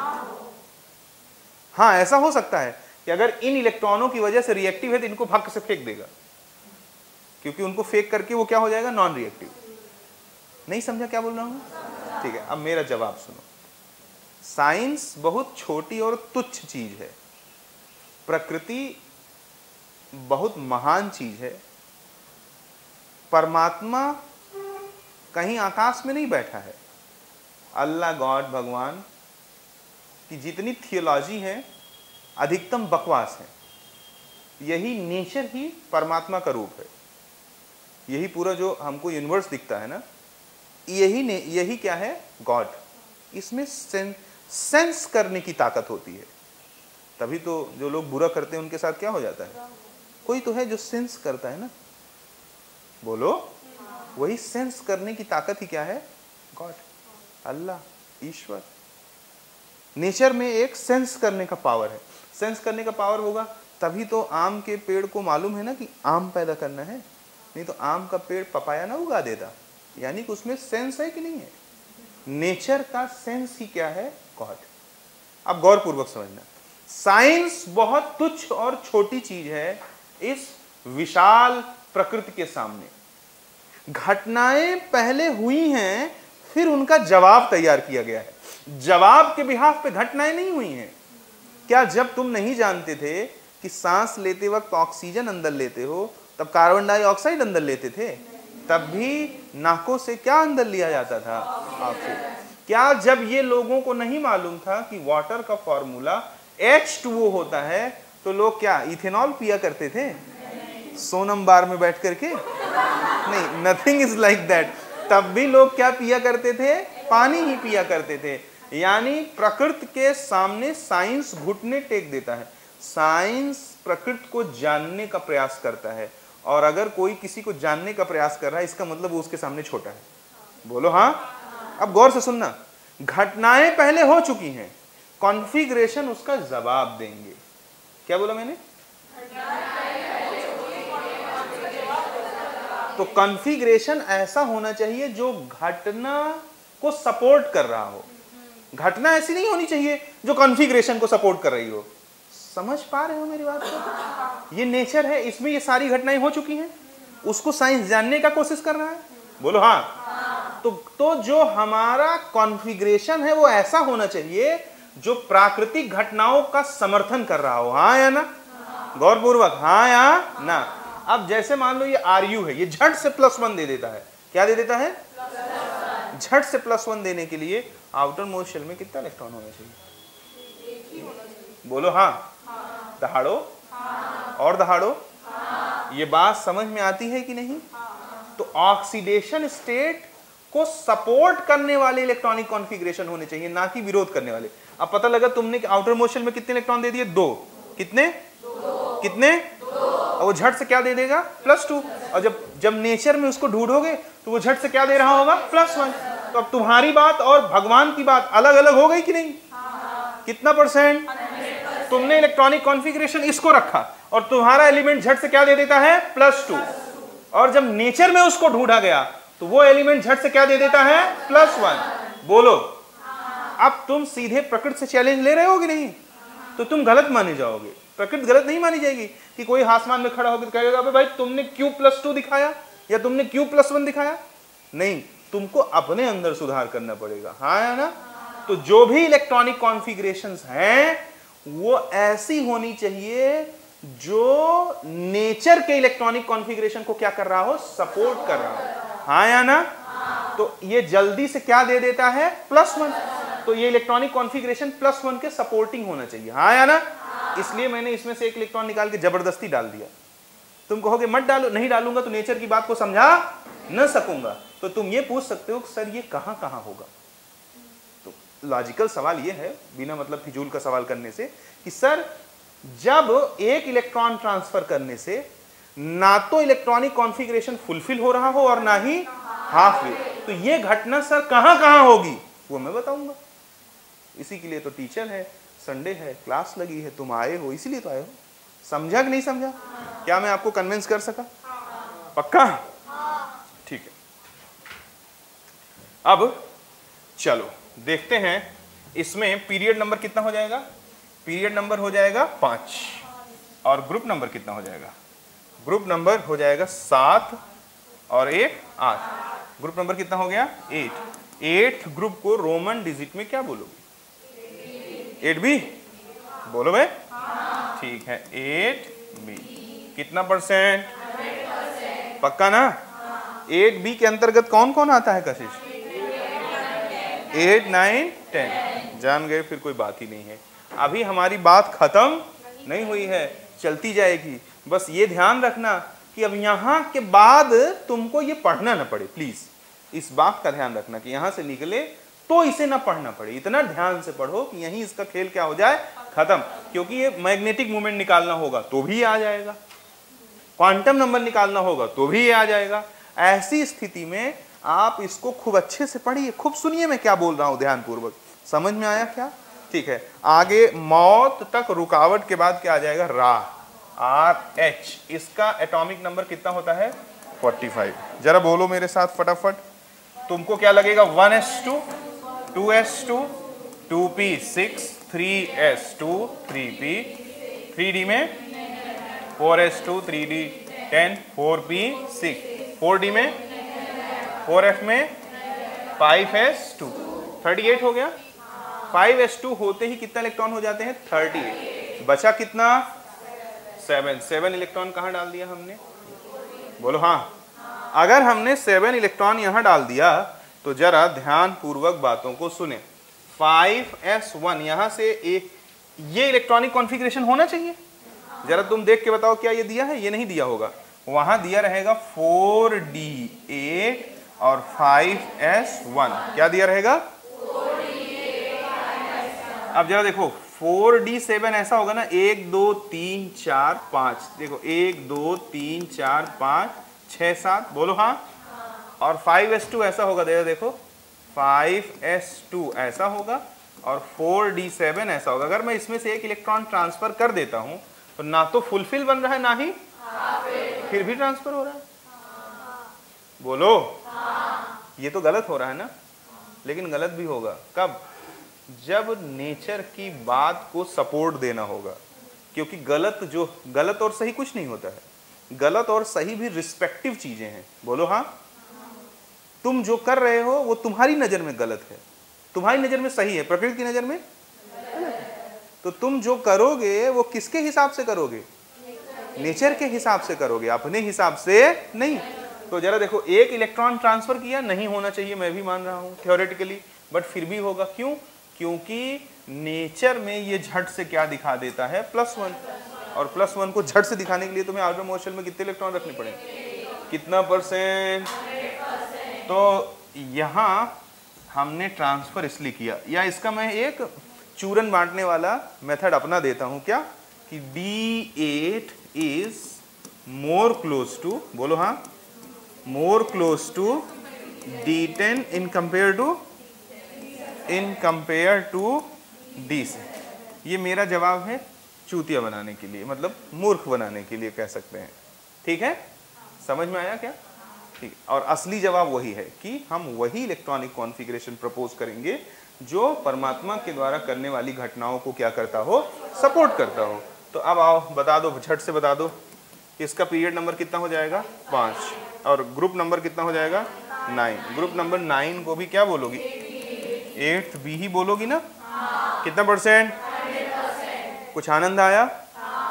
हाँ, ऐसा हो सकता है कि अगर इन इलेक्ट्रॉनों की वजह से रिएक्टिव है तो इनको भक्क से फेंक देगा, क्योंकि उनको फेंक करके वो क्या हो जाएगा? Non reactive. नहीं समझा क्या बोल रहा हूं? ठीक है, अब मेरा जवाब सुनो। साइंस बहुत छोटी और तुच्छ चीज है, प्रकृति बहुत महान चीज है, परमात्मा कहीं आकाश में नहीं बैठा है। अल्लाह, गॉड, भगवान की जितनी थियोलॉजी है अधिकतम बकवास है। यही नेचर ही परमात्मा का रूप है। यही पूरा जो हमको यूनिवर्स दिखता है ना, यही क्या है? गॉड। इसमें सेंस करने की ताकत होती है, तभी तो जो लोग बुरा करते हैं उनके साथ क्या हो जाता है? कोई तो है जो सेंस करता है ना, बोलो। वही सेंस करने की ताकत ही क्या है? गॉड, अल्लाह, ईश्वर। नेचर में एक सेंस करने का पावर है। सेंस करने का पावर होगा तभी तो आम के पेड़ को मालूम है ना कि आम पैदा करना है, नहीं तो आम का पेड़ पपाया ना उगा देता। यानी कि उसमें सेंस है कि नहीं है? नेचर का सेंस ही क्या है? गॉड। अब गौर पूर्वक समझना, साइंस बहुत तुच्छ और छोटी चीज है इस विशाल प्रकृति के सामने। घटनाएं पहले हुई हैं, फिर उनका जवाब तैयार किया गया है। जवाब के बिहाफ पे घटनाएं नहीं हुई हैं। क्या जब तुम नहीं जानते थे कि सांस लेते वक्त ऑक्सीजन अंदर लेते हो तब कार्बन डाइऑक्साइड अंदर लेते थे? तब भी नाकों से क्या अंदर लिया जाता था? ऑक्सीजन। क्या जब ये लोगों को नहीं मालूम था कि वाटर का फॉर्मूला H2O होता है तो लोग क्या इथेनॉल पिया करते थे? सोनम बार में बैठ करके? नहीं, नथिंग इज लाइक दैट। तब भी लोग क्या पिया करते थे? पानी ही पिया करते थे। यानी प्रकृति के सामने साइंस घुटने टेक देता है। साइंस प्रकृति को जानने का प्रयास करता है, और अगर कोई किसी को जानने का प्रयास कर रहा है इसका मतलब वो उसके सामने छोटा है। बोलो हाँ। अब गौर से सुनना, घटनाएं पहले हो चुकी हैं, कॉन्फ़िगरेशन उसका जवाब देंगे। क्या बोला मैंने? तो कॉन्फ़िगरेशन ऐसा होना चाहिए जो घटना को सपोर्ट कर रहा हो। घटना ऐसी नहीं होनी चाहिए जो कॉन्फ़िगरेशन को सपोर्ट कर रही हो। समझ पा रहे हो मेरी बात को? ये नेचर है, इसमें ये सारी घटनाएं हो चुकी हैं, उसको साइंस जानने का कोशिश कर रहा है। बोलो हाँ। तो जो हमारा कॉन्फ़िगरेशन है वो ऐसा होना चाहिए जो प्राकृतिक घटनाओं का समर्थन कर रहा हो। हाँ या ना? गौरपूर्वक हाँ या ना? अब जैसे मान लो ये RU है, ये झट से +1 दे देता है। क्या दे देता है? झट से +1 देने के लिए आउटर मोस्ट शेल में कितना इलेक्ट्रॉन होना चाहिए? बोलो हाँ। दहाड़ो और दहाड़ो। ये बात समझ में आती है कि नहीं? तो ऑक्सीडेशन स्टेट को सपोर्ट करने वाले इलेक्ट्रॉनिक कॉन्फ़िगरेशन होने चाहिए, ना कि विरोध करने वाले। अब पता लगा तुमने कि आउटर मोस्ट शेल में कितने इलेक्ट्रॉन दे दिए? 2। कितने? कितने? और वो झट से क्या दे देगा? +2। और जब नेचर में उसको ढूंढोगे तो वो झट से क्या दे रहा होगा? +1। तो अब तुम्हारी बात और भगवान की बात अलग अलग हो गई कि नहीं? कितना %? तुमने इलेक्ट्रॉनिक कॉन्फ़िगरेशन इसको रखा और तुम्हारा एलिमेंट झट से क्या दे देता है? +2। और जब नेचर में उसको ढूंढा गया तो वो एलिमेंट झट से क्या दे देता है? +1। बोलो, अब तुम सीधे प्रकृति से चैलेंज ले रहे हो कि नहीं? तो तुम गलत माने जाओगे। प्रकृति गलत नहीं मानी जाएगी कि कोई आसमान में खड़ा होकर कहेगा अबे भाई तुमने क्यों +2 दिखाया या तुमने क्यों +1 दिखाया? नहीं, तुमको अपने अंदर सुधार करना पड़ेगा। हाँ या ना? तो जो भी इलेक्ट्रॉनिक कॉन्फ़िगरेशंस हैं वो ऐसी होनी चाहिए जो नेचर के इलेक्ट्रॉनिक कॉन्फ़िगरेशन को क्या कर रहा हो? सपोर्ट कर रहा हो। हाँ या ना? तो ये जल्दी से क्या दे देता है? +1। तो ये इलेक्ट्रॉनिक कॉन्फ़िगरेशन +1 के सपोर्टिंग होना चाहिए। हाँ या ना? इसलिए मैंने इसमें से एक इलेक्ट्रॉन निकाल के जबरदस्ती डाल दिया। तुम कहोगे मत डालो, नहीं डालूंगा तो नेचर की बात को समझा न सकूंगा। तो तुम ये पूछ सकते हो सर ये कहाँ कहाँ होगा? तो लॉजिकल सवाल ये है, बिना मतलब फिजूल का सवाल करने से, कि सर जब एक इलेक्ट्रॉन ट्रांसफर करने से ना तो इलेक्ट्रॉनिक कॉन्फ़िगरेशन फुलफिल हो रहा हो और ना ही हाफ वे, तो ये घटना सर कहाँ कहाँ होगी वो मैं बताऊंगा। इसी के लिए तो टीचर है, संडे है, क्लास लगी है, तुम आए हो, इसीलिए तो आए हो। समझा कि नहीं समझा? क्या मैं आपको कन्विंस कर सका? पक्का? ठीक है। अब चलो देखते हैं इसमें पीरियड नंबर कितना हो जाएगा। पीरियड नंबर हो जाएगा 5 और ग्रुप नंबर कितना हो जाएगा? ग्रुप नंबर हो जाएगा 7 और 1 8। ग्रुप नंबर कितना हो गया? 8। 8 ग्रुप को रोमन डिजिट में क्या बोलोगे? 8B बोलो भाई। ठीक है, 8B कितना %? 100%। पक्का ना? 8B के अंतर्गत कौन कौन आता है कशिश? 8 9 10। जान गए, फिर कोई बात ही नहीं है। अभी हमारी बात खत्म नहीं हुई है, चलती जाएगी। बस ये ध्यान रखना कि अब यहाँ के बाद तुमको ये पढ़ना ना पड़े। प्लीज इस बात का ध्यान रखना कि यहाँ से निकले तो इसे ना पढ़ना पड़े। इतना ध्यान से पढ़ो कि यहीं इसका खेल क्या हो जाए? खत्म। क्योंकि ये मैग्नेटिक मोमेंट निकालना होगा तो भी आ जाएगा, क्वांटम नंबर निकालना होगा तो भी आ जाएगा। ऐसी स्थिति में आप इसको खूब अच्छे से पढ़िए, खूब सुनिए मैं क्या बोल रहा हूं ध्यानपूर्वक। समझ में आया क्या? ठीक है। आगे मौत तक रुकावट के बाद क्या आ जाएगा? राह, RH। इसका एटॉमिक नंबर कितना होता है? 45। जरा बोलो मेरे साथ फटाफट। तुमको क्या लगेगा? 1s2 2s2 2p6 3s2 3p 3d में 4s2 3d 10 4p6 4d में 4f में 5s2 38 हो गया। 5s2 होते ही कितना इलेक्ट्रॉन हो जाते हैं? 38। बचा कितना? 7 इलेक्ट्रॉन कहाँ डाल दिया हमने? बोलो हाँ। अगर हमने 7 इलेक्ट्रॉन यहां डाल दिया तो जरा ध्यान पूर्वक बातों को सुने। 5s1 यहां से एक ये इलेक्ट्रॉनिक कॉन्फ़िगरेशन होना चाहिए। जरा तुम देख के बताओ क्या ये दिया है? ये नहीं दिया होगा। वहां दिया रहेगा 4D8 और 5S1। क्या दिया रहेगा? अब जरा देखो 4D7 ऐसा होगा ना, 1 2 3 4 5, देखो 1 2 3 4 5 6 7, बोलो हाँ। और 5S2 ऐसा होगा, देखो 5S2 ऐसा होगा और 4D7 ऐसा होगा। अगर मैं इसमें से एक इलेक्ट्रॉन ट्रांसफर कर देता हूं तो ना तो फुलफिल बन रहा है ना ही फिर भी ट्रांसफर हो रहा है। बोलो ये तो गलत हो रहा है ना। लेकिन गलत भी होगा कब? जब नेचर की बात को सपोर्ट देना होगा, क्योंकि गलत और सही कुछ नहीं होता है। गलत और सही भी रिस्पेक्टिव चीजें हैं। बोलो हाँ। तुम जो कर रहे हो वो तुम्हारी नजर में गलत है, तुम्हारी नजर में सही है, प्रकृति की नजर में गलत है। तो तुम जो करोगे वो किसके हिसाब से करोगे? नेचर के हिसाब से करोगे, अपने हिसाब से नहीं। तो जरा देखो, एक इलेक्ट्रॉन ट्रांसफर किया, नहीं होना चाहिए, मैं भी मान रहा हूं थियोरेटिकली, बट फिर भी होगा। क्यों? क्योंकि नेचर में ये झट से क्या दिखा देता है? +1। और +1 को झट से दिखाने के लिए तुम्हें आउटर मोस्ट शेल में कितने इलेक्ट्रॉन रखने पड़ेंगे? कितना %? तो यहां हमने ट्रांसफर इसलिए किया, या इसका मैं एक चूरन बांटने वाला मेथड अपना देता हूं। क्या? कि D8 is more close to, बोलो हाँ, more close to D10 in compare to D से। ये मेरा जवाब है चूतिया बनाने के लिए, मतलब मूर्ख बनाने के लिए कह सकते हैं। ठीक है, समझ में आया क्या? ठीक। और असली जवाब वही है कि हम वही इलेक्ट्रॉनिक कॉन्फ़िगरेशन प्रपोज करेंगे जो परमात्मा के द्वारा करने वाली घटनाओं को क्या करता हो? सपोर्ट करता हो। तो अब आओ बता दो, झट से बता दो, इसका पीरियड नंबर कितना हो जाएगा? 5, और ग्रुप नंबर कितना हो जाएगा? 9। ग्रुप नंबर 9 को भी क्या बोलोगी? 8th B ही बोलोगी ना? कितना %? 100%। कुछ आनंद आया?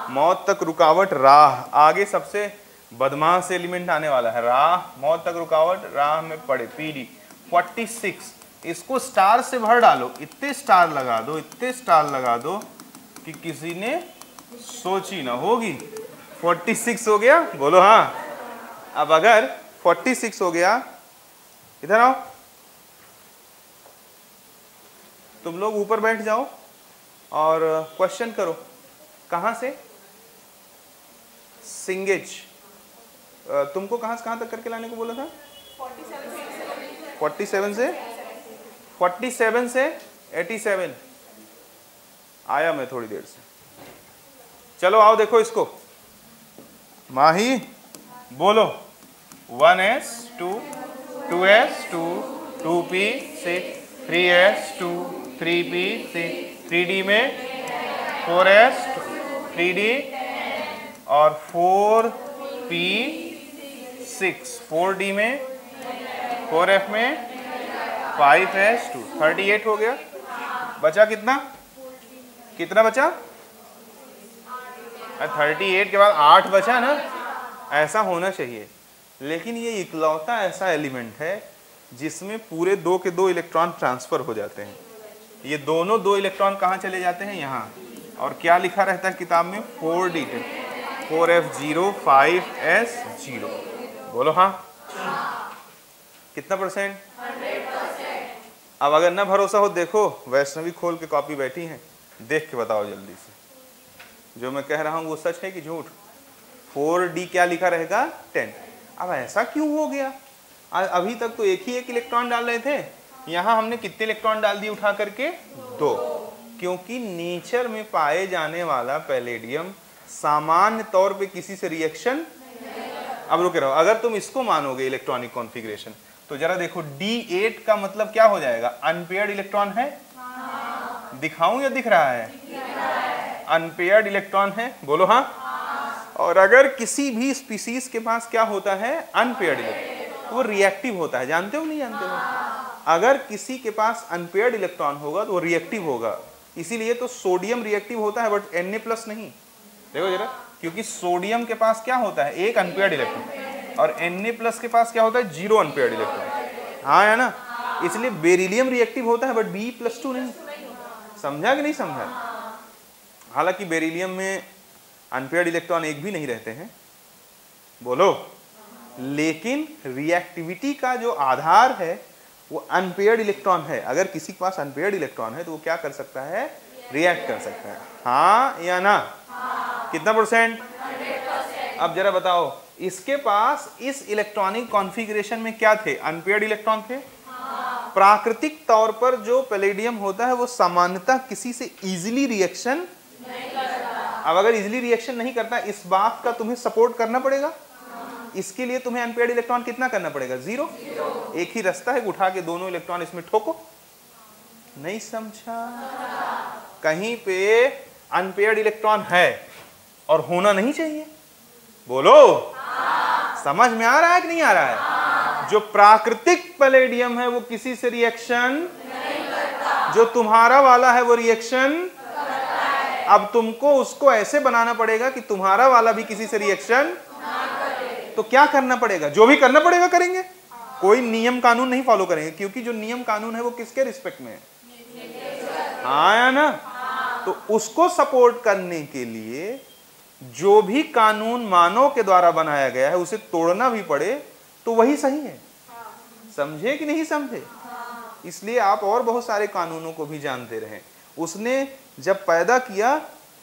मौत तक रुकावट राह, आगे सबसे बदमाश एलिमेंट आने वाला है, राह। मौत तक रुकावट राह में पड़े, PD 46। इसको स्टार से भर डालो, इतने स्टार लगा दो, इतने स्टार लगा दो कि किसी ने सोची ना होगी। 46 हो गया, बोलो हाँ। अब अगर 46 हो गया, इधर आओ, तुम लोग ऊपर बैठ जाओ और क्वेश्चन करो। कहां से? सिंगेज। तुमको कहां से कहां तक करके लाने को बोला था? 47 से 87। आया मैं थोड़ी देर से। चलो आओ देखो इसको। माही बोलो, 1s2 2s2 2p6 3s2 3p6 3d में 4s 3d और 4p6 4d में 4f में 5s2 38 हो गया। बचा कितना? कितना बचा? 38 के बाद 8 बचा ना। ऐसा होना चाहिए, लेकिन ये इकलौता ऐसा एलिमेंट है जिसमें पूरे 2 के 2 इलेक्ट्रॉन ट्रांसफर हो जाते हैं। ये दोनों 2 इलेक्ट्रॉन कहाँ चले जाते हैं? यहाँ। और क्या लिखा रहता है किताब में? 4d10 4f0 5s0। बोलो हाँ। कितना %? 100%। अब अगर ना भरोसा हो, देखो वैष्णवी खोल के कॉपी बैठी हैं, देख के बताओ जल्दी से, जो मैं कह रहा हूँ वो सच है कि झूठ? 4d क्या लिखा रहेगा? 10। अब ऐसा क्यों हो गया? अभी तक तो एक ही एक इलेक्ट्रॉन डाल रहे थे, यहाँ हमने कितने इलेक्ट्रॉन डाल दिए उठा करके? 2। क्योंकि नेचर में पाए जाने वाला पैलेडियम सामान्य तौर पे किसी से रिएक्शन, अब रुके रहो, अगर तुम इसको मानोगे इलेक्ट्रॉनिक कॉन्फ़िगरेशन, तो जरा देखो D8 का मतलब क्या हो जाएगा? अनपेयर्ड इलेक्ट्रॉन है। दिखाऊं या दिख रहा है? अनपेयर्ड इलेक्ट्रॉन है, बोलो हाँ। और अगर किसी भी स्पीसीज के पास क्या होता है? अनपेयर्ड इलेक्ट्रॉन, वो रिएक्टिव होता है। जानते हो नहीं जानते हो? अगर किसी के पास अनपेयर्ड इलेक्ट्रॉन होगा तो वो रिएक्टिव होगा। इसीलिए तो सोडियम रिएक्टिव होता है, बट Na+ नहीं। देखो जरा, क्योंकि सोडियम के पास क्या होता है? एक अनपेयर्ड इलेक्ट्रॉन, और Na+ के पास क्या होता है? 0 अनपेयर्ड इलेक्ट्रॉन। हाँ है ना? इसलिए बेरिलियम रिएक्टिव होता है, बट Be+2 नहीं। समझा कि नहीं समझा? हालांकि बेरिलियम में अनपेयर्ड इलेक्ट्रॉन एक भी नहीं रहते हैं, बोलो। लेकिन रिएक्टिविटी का जो आधार है वो अनपेयर्ड इलेक्ट्रॉन है। अगर किसी के पास अनपेयर्ड इलेक्ट्रॉन है तो वो क्या कर सकता है? रिएक्ट कर सकता है। हाँ या ना? कितना परसेंट? 100%। अब जरा बताओ, इसके पास इस इलेक्ट्रॉनिक कॉन्फ़िगरेशन में क्या थे? अनपेयर्ड इलेक्ट्रॉन थे। प्राकृतिक तौर पर जो पैलेडियम होता है वो सामान्यतः किसी से इजीली रिएक्शन नहीं करता। अब अगर इजीली रिएक्शन नहीं करता, इस बात का तुम्हें सपोर्ट करना पड़ेगा। इसके लिए तुम्हें अनपेयर्ड इलेक्ट्रॉन कितना करना पड़ेगा? 0। एक ही रास्ता है, उठा के दोनों इलेक्ट्रॉन इसमें ठोको। नहीं समझा? कहीं पे अनपेयर्ड इलेक्ट्रॉन है और होना नहीं चाहिए। बोलो। समझ में आ रहा है कि नहीं आ रहा है? जो प्राकृतिक पैलेडियम है वो किसी से रिएक्शन नहीं करता। जो तुम्हारा वाला है वो रिएक्शन करता है। अब तुमको उसको ऐसे बनाना पड़ेगा कि तुम्हारा वाला भी किसी से रिएक्शन ना करे। तो क्या करना पड़ेगा? जो भी करना पड़ेगा करेंगे। कोई नियम कानून नहीं फॉलो करेंगे, क्योंकि जो नियम कानून है वो किसके रिस्पेक्ट में है? हाँ या ना? तो उसको सपोर्ट करने के लिए जो भी कानून मानव के द्वारा बनाया गया है उसे तोड़ना भी पड़े तो वही सही है। समझे कि नहीं समझे? इसलिए आप और बहुत सारे कानूनों को भी जानते रहें। उसने जब पैदा किया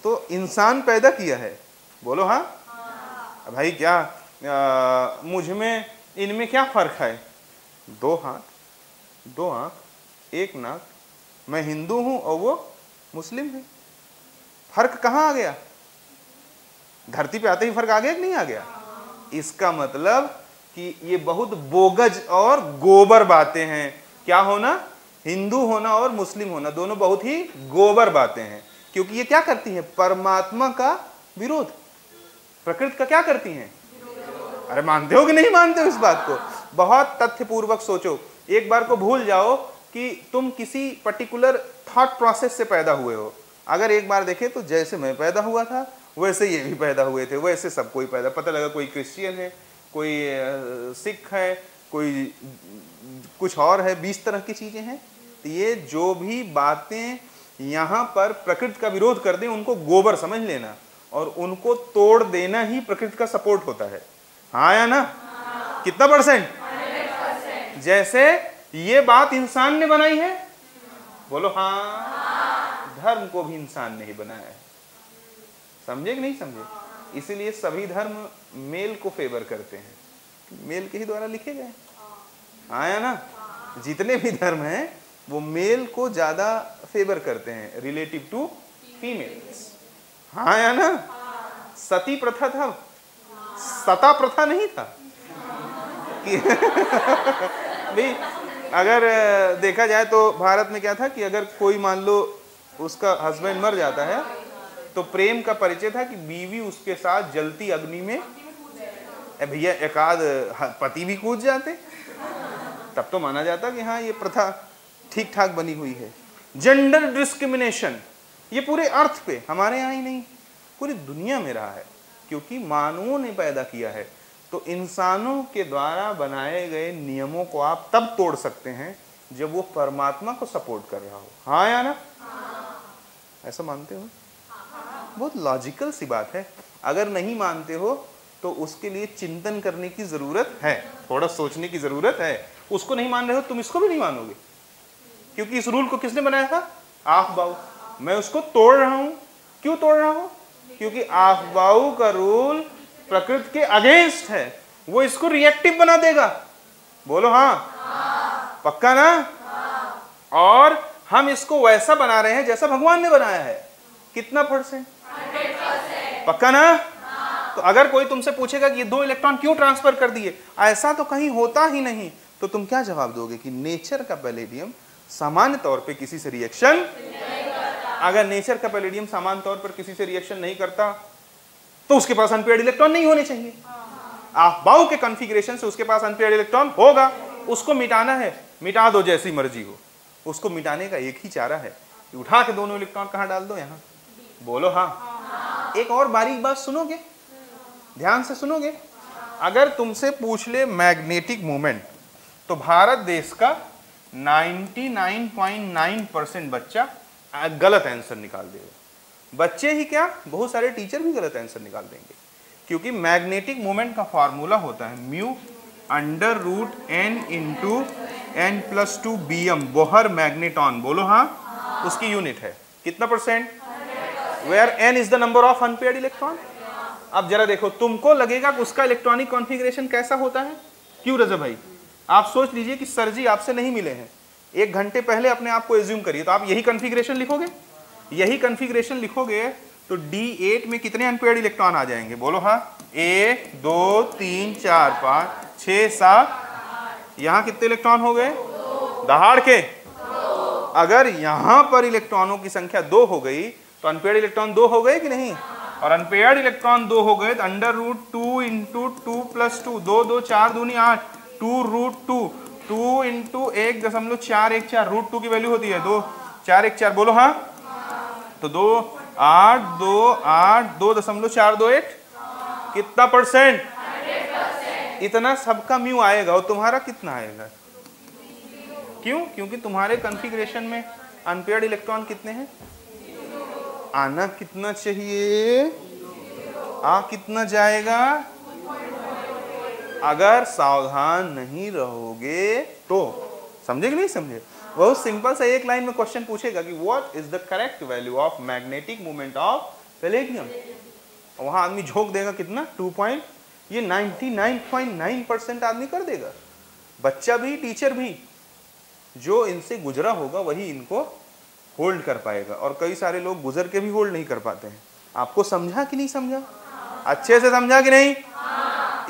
तो इंसान पैदा किया है। बोलो हाँ। भाई क्या मुझ में इनमें क्या फर्क है? 2 हाथ, 2 आंख, 1 नाक। मैं हिंदू हूं और वो मुस्लिम है। फर्क कहाँ आ गया? धरती पे आते ही फर्क आ गया कि नहीं आ गया? इसका मतलब कि ये बहुत बोगज और गोबर बातें हैं। क्या होना? हिंदू होना और मुस्लिम होना दोनों बहुत ही गोबर बातें हैं, क्योंकि ये क्या करती हैं? परमात्मा का विरोध। प्रकृति का क्या करती हैं? अरे मानते हो कि नहीं मानते हो इस बात को? बहुत तथ्यपूर्वक सोचो। एक बार को भूल जाओ कि तुम किसी पर्टिकुलर थॉट प्रोसेस से पैदा हुए हो। अगर एक बार देखे तो जैसे मैं पैदा हुआ था वैसे ये भी पैदा हुए थे, वैसे सब कोई पैदा। पता लगा कोई क्रिश्चियन है, कोई सिख है, कोई कुछ और है, 20 तरह की चीजें हैं। तो ये जो भी बातें यहाँ पर प्रकृति का विरोध कर दें उनको गोबर समझ लेना, और उनको तोड़ देना ही प्रकृति का सपोर्ट होता है। हाँ या ना? कितना परसेंट? 100%। जैसे ये बात इंसान ने बनाई है। बोलो हाँ। धर्म को भी इंसान ने ही बनाया है। समझे कि नहीं समझे? इसीलिए सभी धर्म मेल को फेवर करते हैं, मेल के ही द्वारा लिखे गए। हाँ या ना? जितने भी धर्म हैं वो मेल को ज्यादा फेवर करते हैं रिलेटिव टू फीमेल्स। हाँ या ना? सती प्रथा था, सता प्रथा नहीं था कि भाई अगर देखा जाए तो भारत में क्या था कि अगर कोई मान लो उसका हस्बैंड मर जाता है तो प्रेम का परिचय था कि बीवी उसके साथ जलती अग्नि में, भैया एकाध पति भी कूद जाते, तब तो माना जाता कि हाँ ये प्रथा ठीक ठाक बनी हुई है। जेंडर डिस्क्रिमिनेशन ये पूरे अर्थ पे हमारे यहाँ ही नहीं पूरी दुनिया में रहा है, क्योंकि मानवों ने पैदा किया है। तो इंसानों के द्वारा बनाए गए नियमों को आप तब तोड़ सकते हैं जब वो परमात्मा को सपोर्ट कर रहा हो। हाँ या ना? ऐसा मानते हो? बहुत लॉजिकल सी बात है। अगर नहीं मानते हो तो उसके लिए चिंतन करने की जरूरत है, थोड़ा सोचने की जरूरत है। उसको नहीं मान रहे हो तुम इसको भी नहीं मानोगे, क्योंकि इस रूल को किसने बनाया था? आफ बाऊ। मैं उसको तोड़ रहा हूं। क्यों तोड़ रहा हूं? क्योंकि आफ बाऊ का रूल प्रकृति के अगेंस्ट है, वो इसको रिएक्टिव बना देगा। बोलो हाँ। पक्का ना? और हम इसको वैसा बना रहे हैं जैसा भगवान ने बनाया है। कितना परसेंट? 100%। पक्का ना? तो अगर कोई तुमसे पूछेगा कि ये 2 इलेक्ट्रॉन क्यों ट्रांसफर कर दिए, ऐसा तो कहीं होता ही नहीं, तो तुम क्या जवाब दोगे? कि नेचर का पैलेडियम सामान्य तौर पे किसी से रिएक्शन नहीं करता। अगर नेचर का पैलेडियम सामान्य तौर पर किसी से रिएक्शन नहीं करता तो उसके पास अनपेयर्ड इलेक्ट्रॉन नहीं होने चाहिए। आप बाउ के कॉन्फ़िगरेशन से उसके पास अनपेयर्ड इलेक्ट्रॉन होगा। उसको मिटाना है, मिटा दो जैसी मर्जी हो। उसको मिटाने का एक ही चारा है, उठा के दोनों इलेक्ट्रॉन कहाँ डाल दो? यहाँ। बोलो हाँ। एक और बारीक बात सुनोगे, ध्यान से सुनोगे। अगर तुमसे पूछ ले मैग्नेटिक मोमेंट, तो भारत देश का 99.9% बच्चा गलत आंसर निकाल देगा। बच्चे ही क्या, बहुत सारे टीचर भी गलत आंसर निकाल देंगे। क्योंकि मैग्नेटिक मोमेंट का फॉर्मूला होता है mu under root N into N plus 2 BM, Bohr magneton. बोलो हाँ, उसकी यूनिट है कितना percent? Where N is the number of unpaired electron. अब जरा देखो, तुमको लगेगा कि उसका इलेक्ट्रॉनिक कॉन्फ़िगरेशन कैसा होता है। क्यों रजा भाई? आप सोच लीजिए कि सर जी आपसे नहीं मिले हैं, 1 घंटे पहले अपने आप को एज्यूम करिए, तो आप यही कॉन्फ़िगरेशन लिखोगे? यही कॉन्फ़िगरेशन लिखोगे तो D8 में कितने अनपेयर्ड इलेक्ट्रॉन आ जाएंगे? बोलो हाँ, 1 2 3 4 5 6 7। यहाँ कितने इलेक्ट्रॉन हो गए? दहाड़ के। अगर यहाँ पर इलेक्ट्रॉनों की संख्या 2 हो गई तो अनपेयर्ड इलेक्ट्रॉन 2 हो गए कि नहीं? और अनपेयर्ड इलेक्ट्रॉन 2 हो गए तो अंडर रूट 2 इंटू 2 प्लस 2, 2 2 4 दूनी 8, 2 रूट 2, 2 इंटू 1.414, रूट 2 की वैल्यू होती है 2 4 1 4। बोलो हाँ, तो 2 8 2 8 2.428 कितना परसेंट? इतना सबका म्यू आएगा। और तुम्हारा कितना आएगा? क्यों? क्योंकि तुम्हारे कॉन्फ़िगरेशन में अनपेयर्ड इलेक्ट्रॉन कितने हैं? आना कितना चाहिए? आ कितना जाएगा? अगर सावधान नहीं रहोगे तो। समझे कि नहीं समझे? बहुत सिंपल सा एक लाइन में क्वेश्चन पूछेगा कि what is the correct value of magnetic moment of palladium. वहां आदमी झोंक देगा कितना? 2 पॉइंट। ये 99.9% आदमी कर देगा, बच्चा भी टीचर भी। जो इनसे गुजरा होगा वही इनको होल्ड कर पाएगा, और कई सारे लोग गुजर के भी होल्ड नहीं कर पाते हैं। आपको समझा कि नहीं समझा? अच्छे से समझा कि नहीं?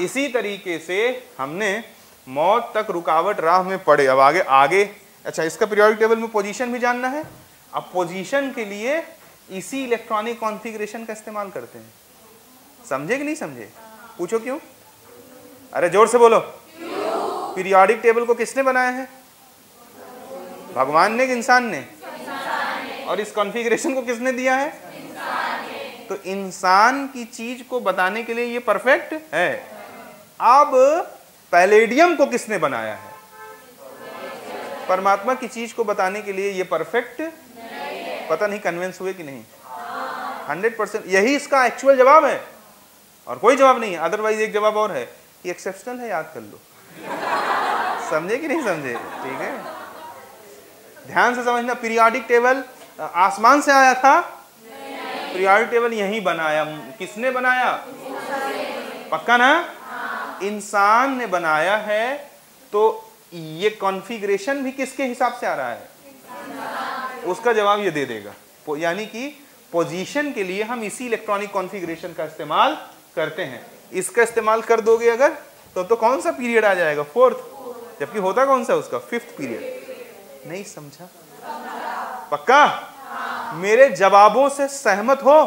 इसी तरीके से हमने मौत तक रुकावट राह में पड़े। अब आगे आगे अच्छा, इसका पीरियोडिक टेबल में पोजीशन भी जानना है। अब पोजीशन के लिए इसी इलेक्ट्रॉनिक कॉन्फ़िगरेशन का इस्तेमाल करते हैं। समझे कि नहीं समझे? पूछो क्यों? अरे जोर से बोलो। पीरियोडिक टेबल को किसने बनाया है? भगवान ने कि इंसान ने? और इस कॉन्फ़िगरेशन को किसने दिया है? इंसान ने। तो इंसान की चीज को बताने के लिए ये परफेक्ट है। अब पैलेडियम को किसने बनाया है? परमात्मा की चीज को बताने के लिए ये परफेक्ट नहीं। पता नहीं कन्विंस हुए कि नहीं? 100%। यही इसका एक्चुअल जवाब है और कोई जवाब नहीं है। अदरवाइज एक जवाब और है, ये एक्सेप्शनल है, याद कर लो। समझे कि नहीं समझे? ठीक है, ध्यान से समझना। पीरियोडिक टेबल आसमान से आया था? पीरियोडिक टेबल यही बनाया। किसने बनाया? पक्का ना? इंसान ने बनाया है। तो ये कॉन्फ़िगरेशन भी किसके हिसाब से आ रहा है? उसका जवाब ये दे देगा। यानी कि पोजीशन के लिए हम इसी इलेक्ट्रॉनिक कॉन्फ़िगरेशन का इस्तेमाल करते हैं। इसका इस्तेमाल कर दोगे अगर तो कौन सा पीरियड आ जाएगा? 4th। जबकि होता कौन सा उसका? 5th period. नहीं समझा? पक्का? मेरे जवाबों से सहमत हो?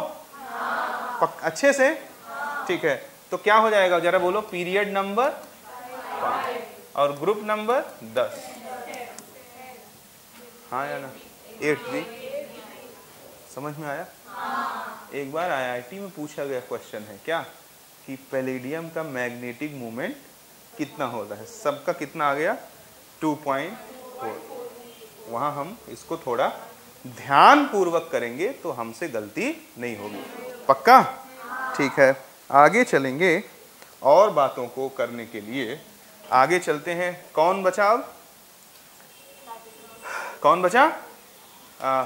अच्छे से? ठीक है, तो क्या हो जाएगा जरा बोलो? पीरियड नंबर 5 और ग्रुप नंबर 10। हाँ या ना? 8 जी। समझ में आया? एक बार IIT में पूछा गया क्वेश्चन है क्या कि पैलेडियम का मैग्नेटिक मोमेंट कितना होता है? सबका कितना आ गया? 2.4। वहाँ हम इसको थोड़ा ध्यान पूर्वक करेंगे तो हमसे गलती नहीं होगी। पक्का? ठीक है, आगे चलेंगे और बातों को करने के लिए आगे चलते हैं। कौन बचा? अब कौन बचा?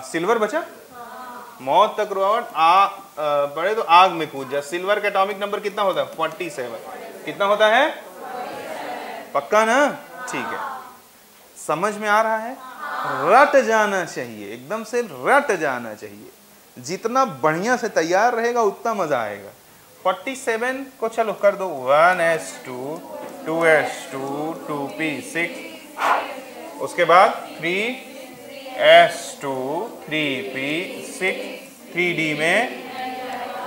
सिल्वर बचा। मौत तक रुकावट पड़े तो आग में कूद जा। सिल्वर का एटॉमिक नंबर कितना होता है? 47। कितना होता है? पक्का ना? ठीक है, समझ में आ रहा है? रट जाना चाहिए, एकदम से रट जाना चाहिए। जितना बढ़िया से तैयार रहेगा उतना मजा आएगा। 47 को चलो कर दो 1s2 2s2 2p6, उसके बाद 3s2 3p6, 3d में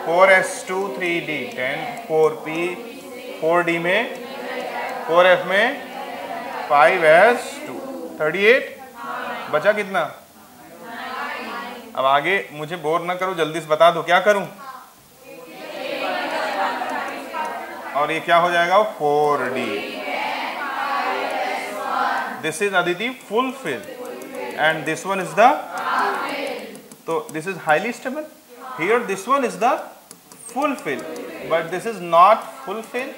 4s2 3d10, 4p 4d में 4f में 5s2 38। बचा कितना? अब आगे मुझे बोर ना करो, जल्दी से बता दो क्या करूं। और ये क्या हो जाएगा? 4d। दिस इज अदिति fulfil and this one is the, तो this is highly stable. Here this one is the fulfil. but this is not full fill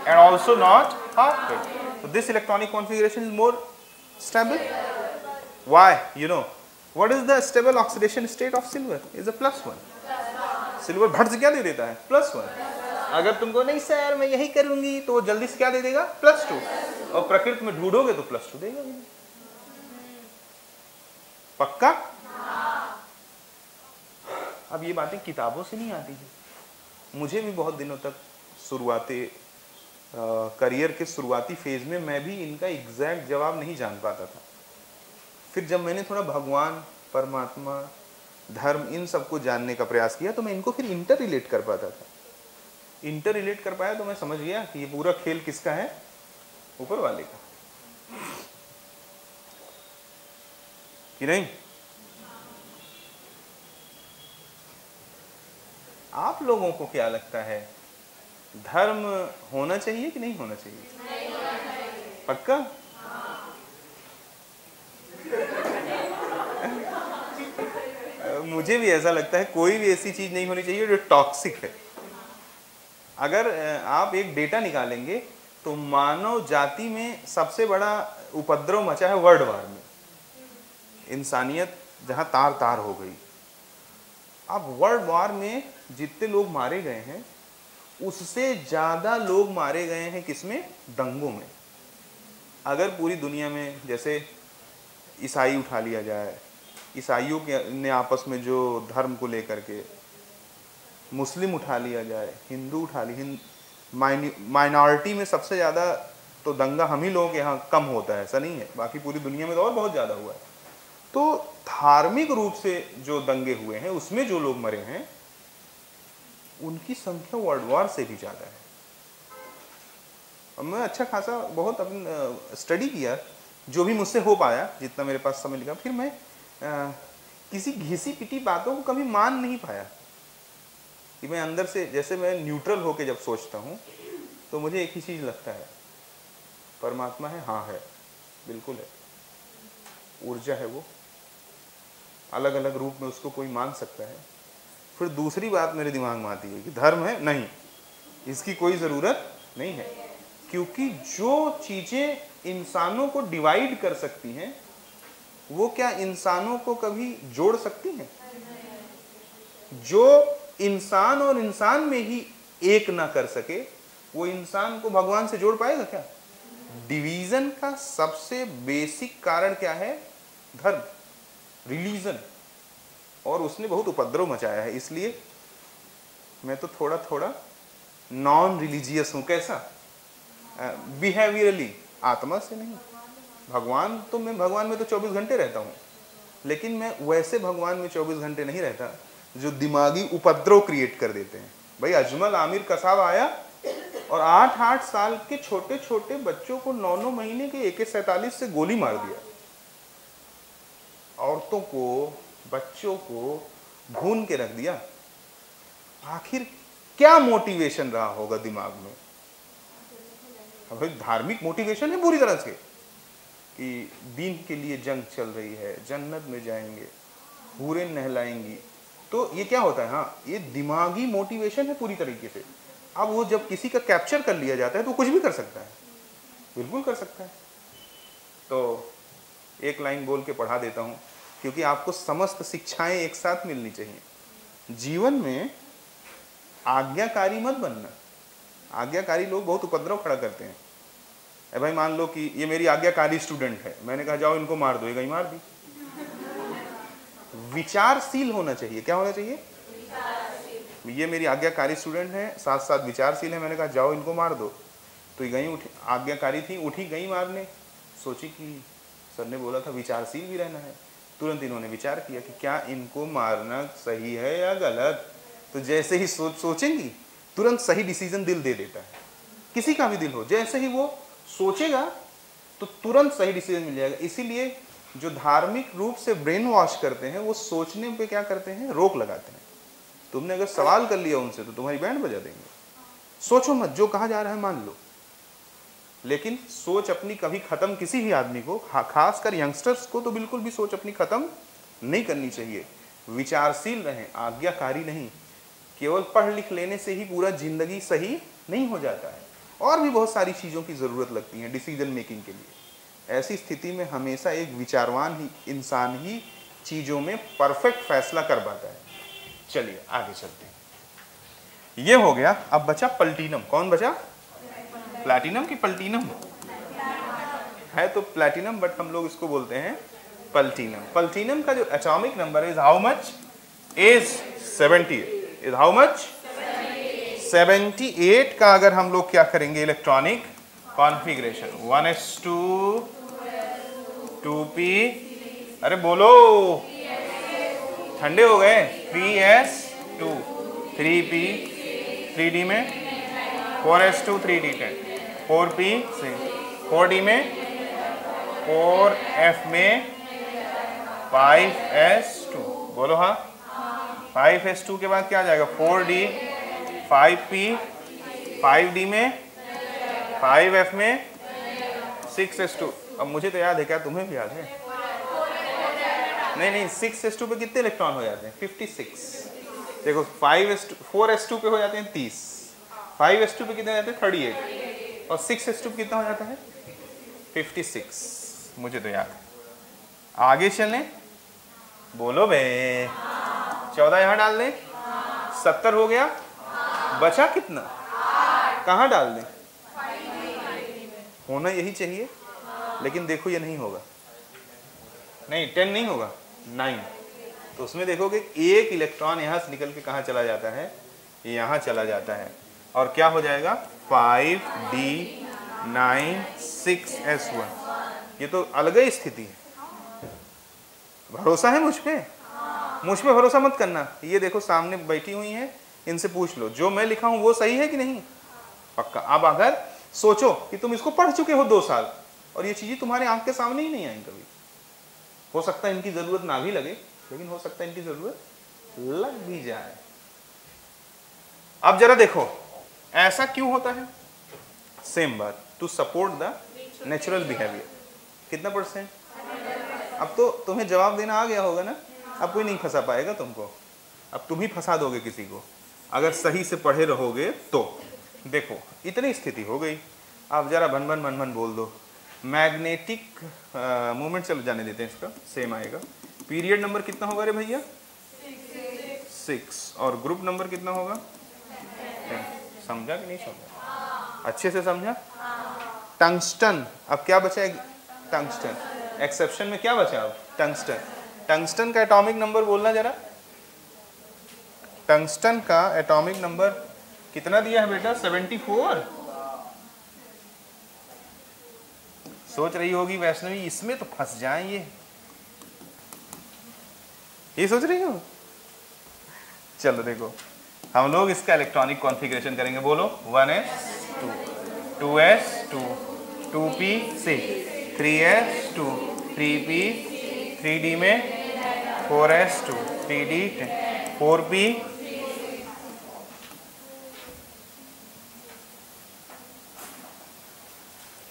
and also not half fill. So this electronic configuration is more stable. Why? You know, what is the stable oxidation state of silver? Is a +1. Silver भट से क्या दे देता है? +1. अगर तुमको नहीं sir मैं यही करूंगी तो वो जल्दी से क्या दे देगा? +2. और प्रकृति में ढूंढोगे तो +2 देगा. पक्का? अब ये बातें किताबों से नहीं आती है. मुझे भी बहुत दिनों तक शुरुआती करियर के शुरुआती फेज में मैं भी इनका एग्जैक्ट जवाब नहीं जान पाता था. फिर जब मैंने थोड़ा भगवान, परमात्मा, धर्म इन सबको जानने का प्रयास किया तो मैं इनको फिर इंटर रिलेट कर पाता था. इंटर रिलेट कर पाया तो मैं समझ गया कि ये पूरा खेल किसका है? ऊपर वाले का. कि नहीं? आप लोगों को क्या लगता है, धर्म होना चाहिए कि नहीं होना चाहिए? नहीं होना चाहिए. पक्का? मुझे भी ऐसा लगता है कोई भी ऐसी चीज नहीं होनी चाहिए जो टॉक्सिक है. अगर आप एक डेटा निकालेंगे तो मानव जाति में सबसे बड़ा उपद्रव मचा है वर्ल्ड वार में. इंसानियत जहां तार तार हो गई. अब वर्ल्ड वार में जितने लोग मारे गए हैं उससे ज्यादा लोग मारे गए हैं किसमें? दंगों में. अगर पूरी दुनिया में जैसे ईसाई उठा लिया जाए, ईसाइयों के ने आपस में जो धर्म को लेकर के, मुस्लिम उठा लिया जाए, हिंदू उठा ली, माइनॉरिटी में सबसे ज़्यादा तो दंगा हम ही लोगों के यहाँ कम होता है, ऐसा नहीं है. बाकी पूरी दुनिया में तो और बहुत ज़्यादा हुआ है. तो धार्मिक रूप से जो दंगे हुए हैं उसमें जो लोग मरे हैं उनकी संख्या वर्ल्ड वार से भी ज़्यादा है. अब मैं अच्छा खासा बहुत अपनी स्टडी किया, जो भी मुझसे हो पाया, जितना मेरे पास समय लगा. फिर मैं किसी घिसी पिटी बातों को कभी मान नहीं पाया कि मैं अंदर से, जैसे मैं न्यूट्रल होके जब सोचता हूँ तो मुझे एक ही चीज़ लगता है, परमात्मा है. हाँ है, बिल्कुल है. ऊर्जा है, वो अलग अलग रूप में उसको कोई मान सकता है. फिर दूसरी बात मेरे दिमाग में आती है कि धर्म है, नहीं, इसकी कोई ज़रूरत नहीं है. क्योंकि जो चीज़ें इंसानों को डिवाइड कर सकती हैं वो क्या इंसानों को कभी जोड़ सकती हैं? जो इंसान और इंसान में ही एक ना कर सके वो इंसान को भगवान से जोड़ पाएगा क्या? डिवीजन का सबसे बेसिक कारण क्या है? धर्म, रिलीजन. और उसने बहुत उपद्रव मचाया है. इसलिए मैं तो थोड़ा थोड़ा नॉन रिलीजियस हूं. कैसा? बिहेवियरली, आत्मा से नहीं. भगवान तो मैं भगवान में तो 24 घंटे रहता हूँ, लेकिन मैं वैसे भगवान में 24 घंटे नहीं रहता जो दिमागी उपद्रव क्रिएट कर देते हैं. भाई अजमल आमिर कसाब आया और 8-8 साल के छोटे छोटे बच्चों को 9-9 महीने के AK-47 से गोली मार दिया. औरतों को, बच्चों को भून के रख दिया. आखिर क्या मोटिवेशन रहा होगा दिमाग में? भाई धार्मिक मोटिवेशन है पूरी तरह से कि दीन के लिए जंग चल रही है, जन्नत में जाएंगे, हूरें नहलाएंगी. तो ये क्या होता है? हाँ, ये दिमागी मोटिवेशन है पूरी तरीके से. अब वो जब किसी का कैप्चर कर लिया जाता है तो कुछ भी कर सकता है, बिल्कुल कर सकता है. तो एक लाइन बोल के पढ़ा देता हूँ, क्योंकि आपको समस्त शिक्षाएं एक साथ मिलनी चाहिए. जीवन में आज्ञाकारी मत बनना. आज्ञाकारी लोग बहुत उपद्रव खड़ा करते हैं. भाई मान लो कि ये मेरी आज्ञाकारी स्टूडेंट है, मैंने कहा जाओ इनको मार दो, ये कहीं मार दी. विचारशील होना चाहिए. क्या होना चाहिए? ये मेरी आज्ञाकारी स्टूडेंट है, साथ साथ विचारशील है, मैंने कहा जाओ इनको मार दो, तो ये गई, उठी, आज्ञाकारी थी, उठी गई मारने. सोची कि सर ने बोला था विचारशील भी रहना है. तुरंत इन्होंने विचार किया कि क्या इनको मारना सही है या गलत. तो जैसे ही सोचेंगी तुरंत सही डिसीजन दिल दे देता है. किसी का भी दिल हो, जैसे ही वो सोचेगा तो तुरंत सही डिसीजन मिल जाएगा. इसीलिए जो धार्मिक रूप से ब्रेन वॉश करते हैं वो सोचने पे क्या करते हैं? रोक लगाते हैं. तुमने अगर सवाल कर लिया उनसे तो तुम्हारी बैंड बजा देंगे. सोचो मत, जो कहा जा रहा है मान लो, लेकिन सोच अपनी कभी खत्म, किसी भी आदमी को, खासकर यंगस्टर्स को तो बिल्कुल भी सोच अपनी खत्म नहीं करनी चाहिए. विचारशील रहें, आज्ञाकारी नहीं. केवल पढ़ लिख लेने से ही पूरा जिंदगी सही नहीं हो जाता है, और भी बहुत सारी चीज़ों की ज़रूरत लगती है डिसीजन मेकिंग के लिए। ऐसी स्थिति में हमेशा एक विचारवान ही इंसान ही चीज़ों में परफेक्ट फैसला कर पाता है। चलिए आगे चलते हैं। ये हो गया। अब बचा प्लैटिनम। कौन बचा? प्लैटिनम की प्लैटिनम है तो प्लैटिनम, बट हम लोग इसको बोलते हैं प्लैटिनम। प्लैटिनम का जो atomic number is how much? Is 78। Is how much? 78 का अगर हम लोग क्या करेंगे इलेक्ट्रॉनिक कॉन्फ़िगरेशन 1s2 2p, अरे बोलो, ठंडे हो गए, 3s2 3p 3d में 4s2 3d10 4p 4d में 4f में 5s2, बोलो हाँ। 5s2 के बाद क्या आ जाएगा? 4d 5p 5d में 5f में 6s2। अब मुझे तो याद है, क्या तुम्हें भी याद है? नहीं 6s2 पे कितने इलेक्ट्रॉन हो जाते हैं? 56। देखो 4s2 पे हो जाते हैं 30, 5s2 पे कितने हो जाते हैं? 38, और 6s2 पे कितना हो जाता है? 56। मुझे तो याद है। आगे चलें, बोलो बे। 14 यहाँ डाल दें, 70 हो गया। बचा कितना? कहाँ डाल दें? होना यही चाहिए, लेकिन देखो ये नहीं होगा। नहीं 10 नहीं होगा, 9। तो उसमें देखोगे एक इलेक्ट्रॉन यहाँ से निकल के कहाँ चला जाता है? यहाँ चला जाता है, और क्या हो जाएगा? 5d9 6s1। ये तो अलग ही स्थिति है। भरोसा है मुझ पे? मुझ पे भरोसा मत करना। ये देखो सामने बैठी हुई हैं, इनसे पूछ लो जो मैं लिखा हूँ वो सही है कि नहीं। पक्का। अब अगर सोचो कि तुम इसको पढ़ चुके हो 2 साल और ये चीजें तुम्हारे आंख के सामने ही नहीं आई कभी, हो सकता है इनकी जरूरत ना भी लगे, लेकिन हो सकता है इनकी जरूरत लग भी जाए। अब जरा देखो ऐसा क्यों होता है। सेम बात, to support the natural behaviour. कितना %? अब तो तुम्हें जवाब देना आ गया होगा ना। अब कोई नहीं फंसा पाएगा तुमको, अब तुम ही फंसा दोगे किसी को अगर सही से पढ़े रहोगे तो। देखो इतनी स्थिति हो गई। अब जरा भन भन भन भन बोल दो। मैग्नेटिक मूवमेंट, चलो जाने देते हैं, इसका सेम आएगा। पीरियड नंबर कितना होगा रे भैया? 6। और ग्रुप नंबर कितना होगा? 10। समझा कि नहीं समझा? अच्छे से समझा? टंगस्टन। अब क्या बचा? टंगस्टन। एक्सेप्शन में क्या बचा? अब टंगस्टन। टंगस्टन का एटॉमिक नंबर बोलना जरा। टंगस्टन का एटॉमिक नंबर कितना दिया है बेटा? 74। सोच रही होगी वैष्णवी इसमें तो फंस जाएं ये सोच रही हो। चलो देखो हम लोग इसका इलेक्ट्रॉनिक कॉन्फ़िगरेशन करेंगे। बोलो 1s2 2s2 2p6 3s2 3p 3d में 4s2 3d10 4p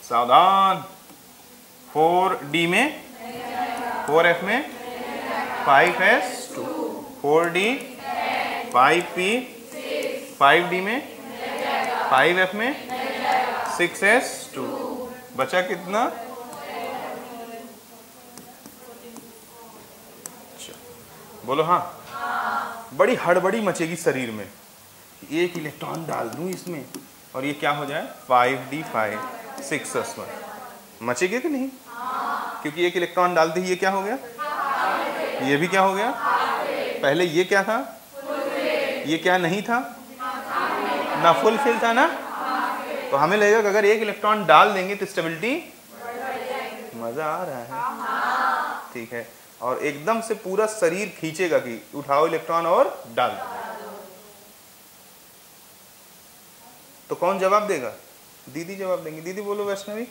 सावधान 4d में 4f में 5s2 4d 5p 5d में 5f में 6s2। बचा कितना? बोलो हाँ। बड़ी हड़बड़ी मचेगी शरीर में, एक इलेक्ट्रॉन डाल दूं इसमें और ये क्या हो जाए? 5d5 6s1। मचेगी कि नहीं? क्योंकि एक इलेक्ट्रॉन डालते ही ये क्या हो गया? ये भी क्या हो गया? पहले ये क्या था? ये क्या नहीं था ना? फुलफिल था ना? तो हमें लगेगा कि अगर एक इलेक्ट्रॉन डाल देंगे तो स्टेबिलिटी, मजा आ रहा है, ठीक है। और एकदम से पूरा शरीर खींचेगा कि उठाओ इलेक्ट्रॉन और डाल दो। तो कौन जवाब देगा? दीदी जवाब देंगी। दीदी बोलो वैष्णवी।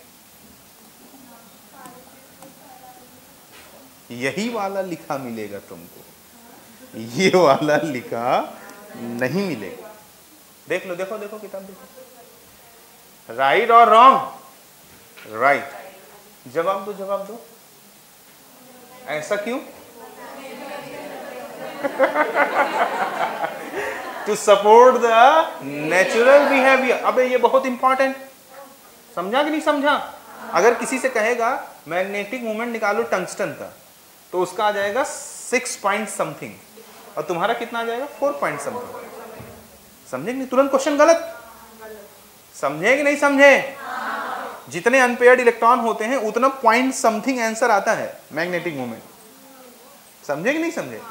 यही वाला लिखा मिलेगा तुमको, ये वाला लिखा नहीं मिलेगा। देख लो, देखो देखो किताब देखो। राइट और रॉन्ग? राइट। जवाब दो, जवाब दो। ऐसा क्यों? To support the natural behaviour. अबे ये बहुत इंपॉर्टेंट, समझा कि नहीं समझा? अगर किसी से कहेगा मैग्नेटिक मोमेंट निकालो टंगस्टन का, तो उसका आ जाएगा 6 पॉइंट समथिंग और तुम्हारा कितना आ जाएगा 4 पॉइंट समथिंग। समझे कि नहीं? तुरंत क्वेश्चन गलत। समझे कि नहीं समझे? जितने अनपेयर्ड इलेक्ट्रॉन होते हैं उतना पॉइंट समथिंग आंसर आता है मैग्नेटिक मोमेंट। समझे कि नहीं समझे?